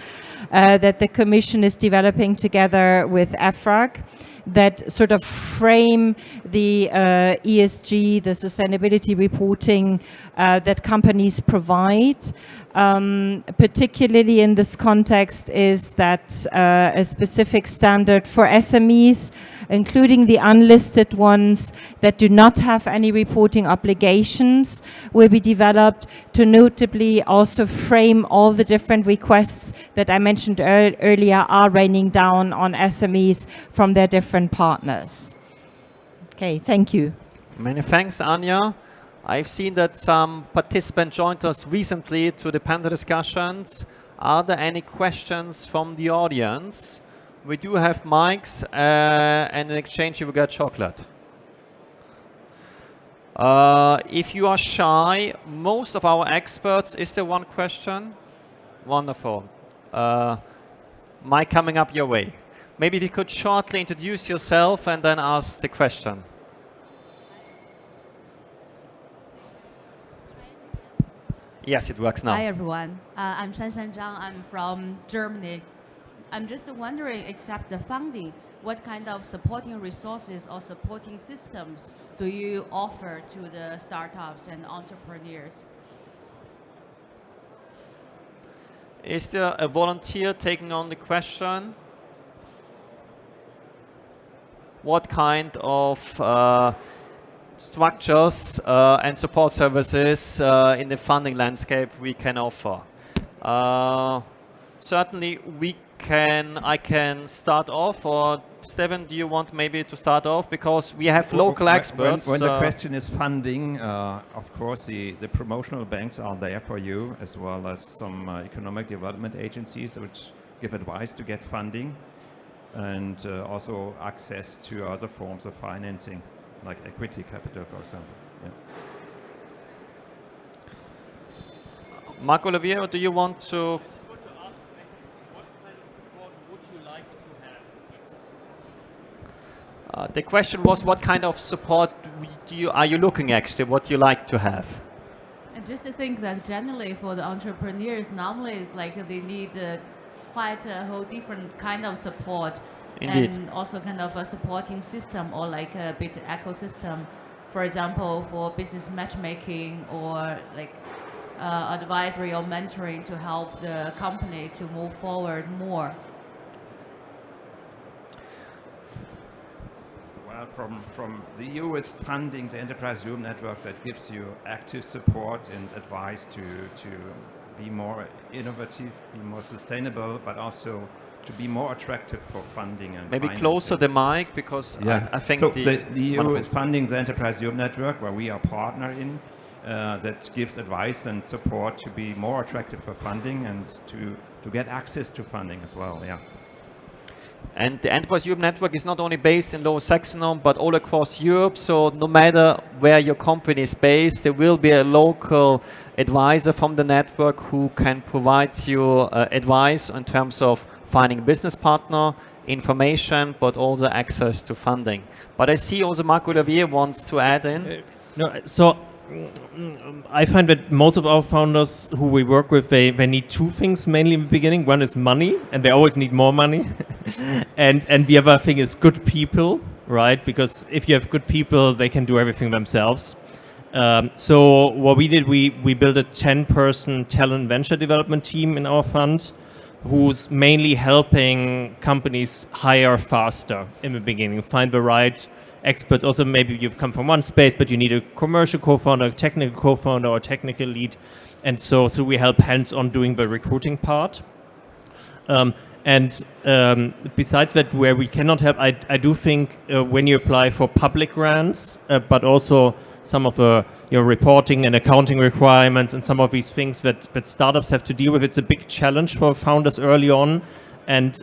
that the Commission is developing together with EFRAG that sort of frame the ESG, the sustainability reporting that companies provide. Particularly in this context is that a specific standard for SMEs, including the unlisted ones that do not have any reporting obligations, will be developed to notably also frame all the different requests that I mentioned earlier are raining down on SMEs from their different partners. Okay, thank you. Many thanks, Anja. I've seen that some participants joined us recently to the panel discussions. Are there any questions from the audience? We do have mics, and in exchange you will get chocolate. If you are shy, most of our experts, is there one question? Wonderful. Mic coming up your way. Maybe if you could shortly introduce yourself and then ask the question. Yes, it works now. Hi, everyone. I'm Shanshan Zhang. I'm from Germany. I'm just wondering, except the funding, what kind of supporting resources or supporting systems do you offer to the startups and entrepreneurs? Is there a volunteer taking on the question? What kind of structures and support services in the funding landscape we can offer? Certainly I can start off, or Steven, do you want maybe to start off? Because we have local experts. When the question is funding, of course the promotional banks are there for you, as well as some economic development agencies which give advice to get funding, and also access to other forms of financing, like equity capital, for example. Yeah. Marc Olivier, do you want to? The question was, what kind of support are you looking actually, what you like to have? And just to think that generally for the entrepreneurs, normally it's like they need quite a whole different kind of support. Indeed. And also kind of a supporting system or like a bit ecosystem. For example, for business matchmaking or like advisory or mentoring to help the company to move forward more. Well, from the EU is funding the Enterprise Europe Network that gives you active support and advice to be more innovative, be more sustainable, but also to be more attractive for funding and maybe financing. Closer the mic, because yeah. I think so the EU is funding the Enterprise Europe Network, where we are partner in, that gives advice and support to be more attractive for funding and to get access to funding as well. Yeah. And the Enterprise Europe Network is not only based in Lower Saxony, but all across Europe. So no matter where your company is based, there will be a local advisor from the network who can provide you advice in terms of finding a business partner, information, but also access to funding. But I see also Marc Olivier wants to add in. So I find that most of our founders who we work with, they need two things mainly in the beginning. One is money, and they always need more money. and the other thing is good people, right? Because if you have good people, they can do everything themselves. So what we did, we built a 10-person talent venture development team in our fund, who's mainly helping companies hire faster in the beginning, find the right experts. Also, maybe you've come from one space, but you need a commercial co-founder, a technical co-founder, or a technical lead. And so we help hands-on doing the recruiting part. Besides that, where we cannot help, I do think when you apply for public grants, but also some of the reporting and accounting requirements and some of these things that startups have to deal with. It's a big challenge for founders early on. And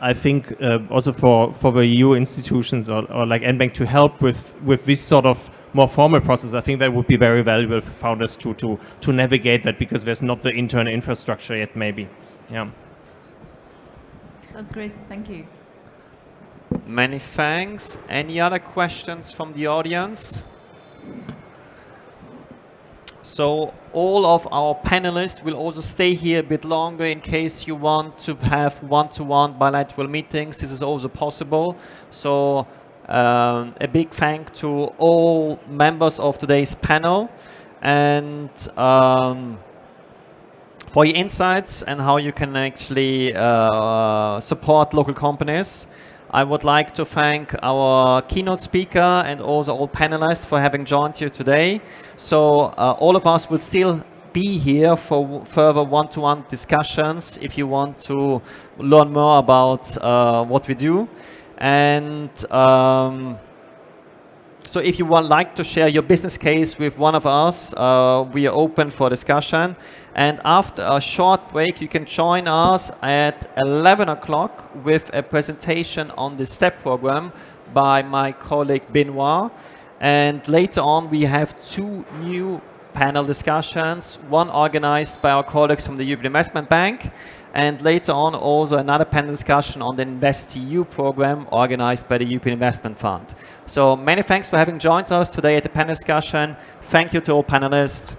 I think also for the EU institutions or like NBank to help with this sort of more formal process, I think that would be very valuable for founders to navigate that, because there's not the internal infrastructure yet, maybe. Yeah. Sounds great. Thank you. Many thanks. Any other questions from the audience? So all of our panelists will also stay here a bit longer in case you want to have one-to-one bilateral meetings. This is also possible. So a big thank to all members of today's panel, and for your insights and how you can actually support local companies. I would like to thank our keynote speaker and also all panelists for having joined you today. So all of us will still be here for further one-to-one discussions if you want to learn more about what we do. And so if you would like to share your business case with one of us, we are open for discussion. And after a short break, you can join us at 11 o'clock with a presentation on the STEP program by my colleague Benoit. And later on, we have 2 new panel discussions, one organized by our colleagues from the European Investment Bank, and later on also another panel discussion on the InvestEU program organized by the European Investment Fund. So many thanks for having joined us today at the panel discussion. Thank you to all panelists.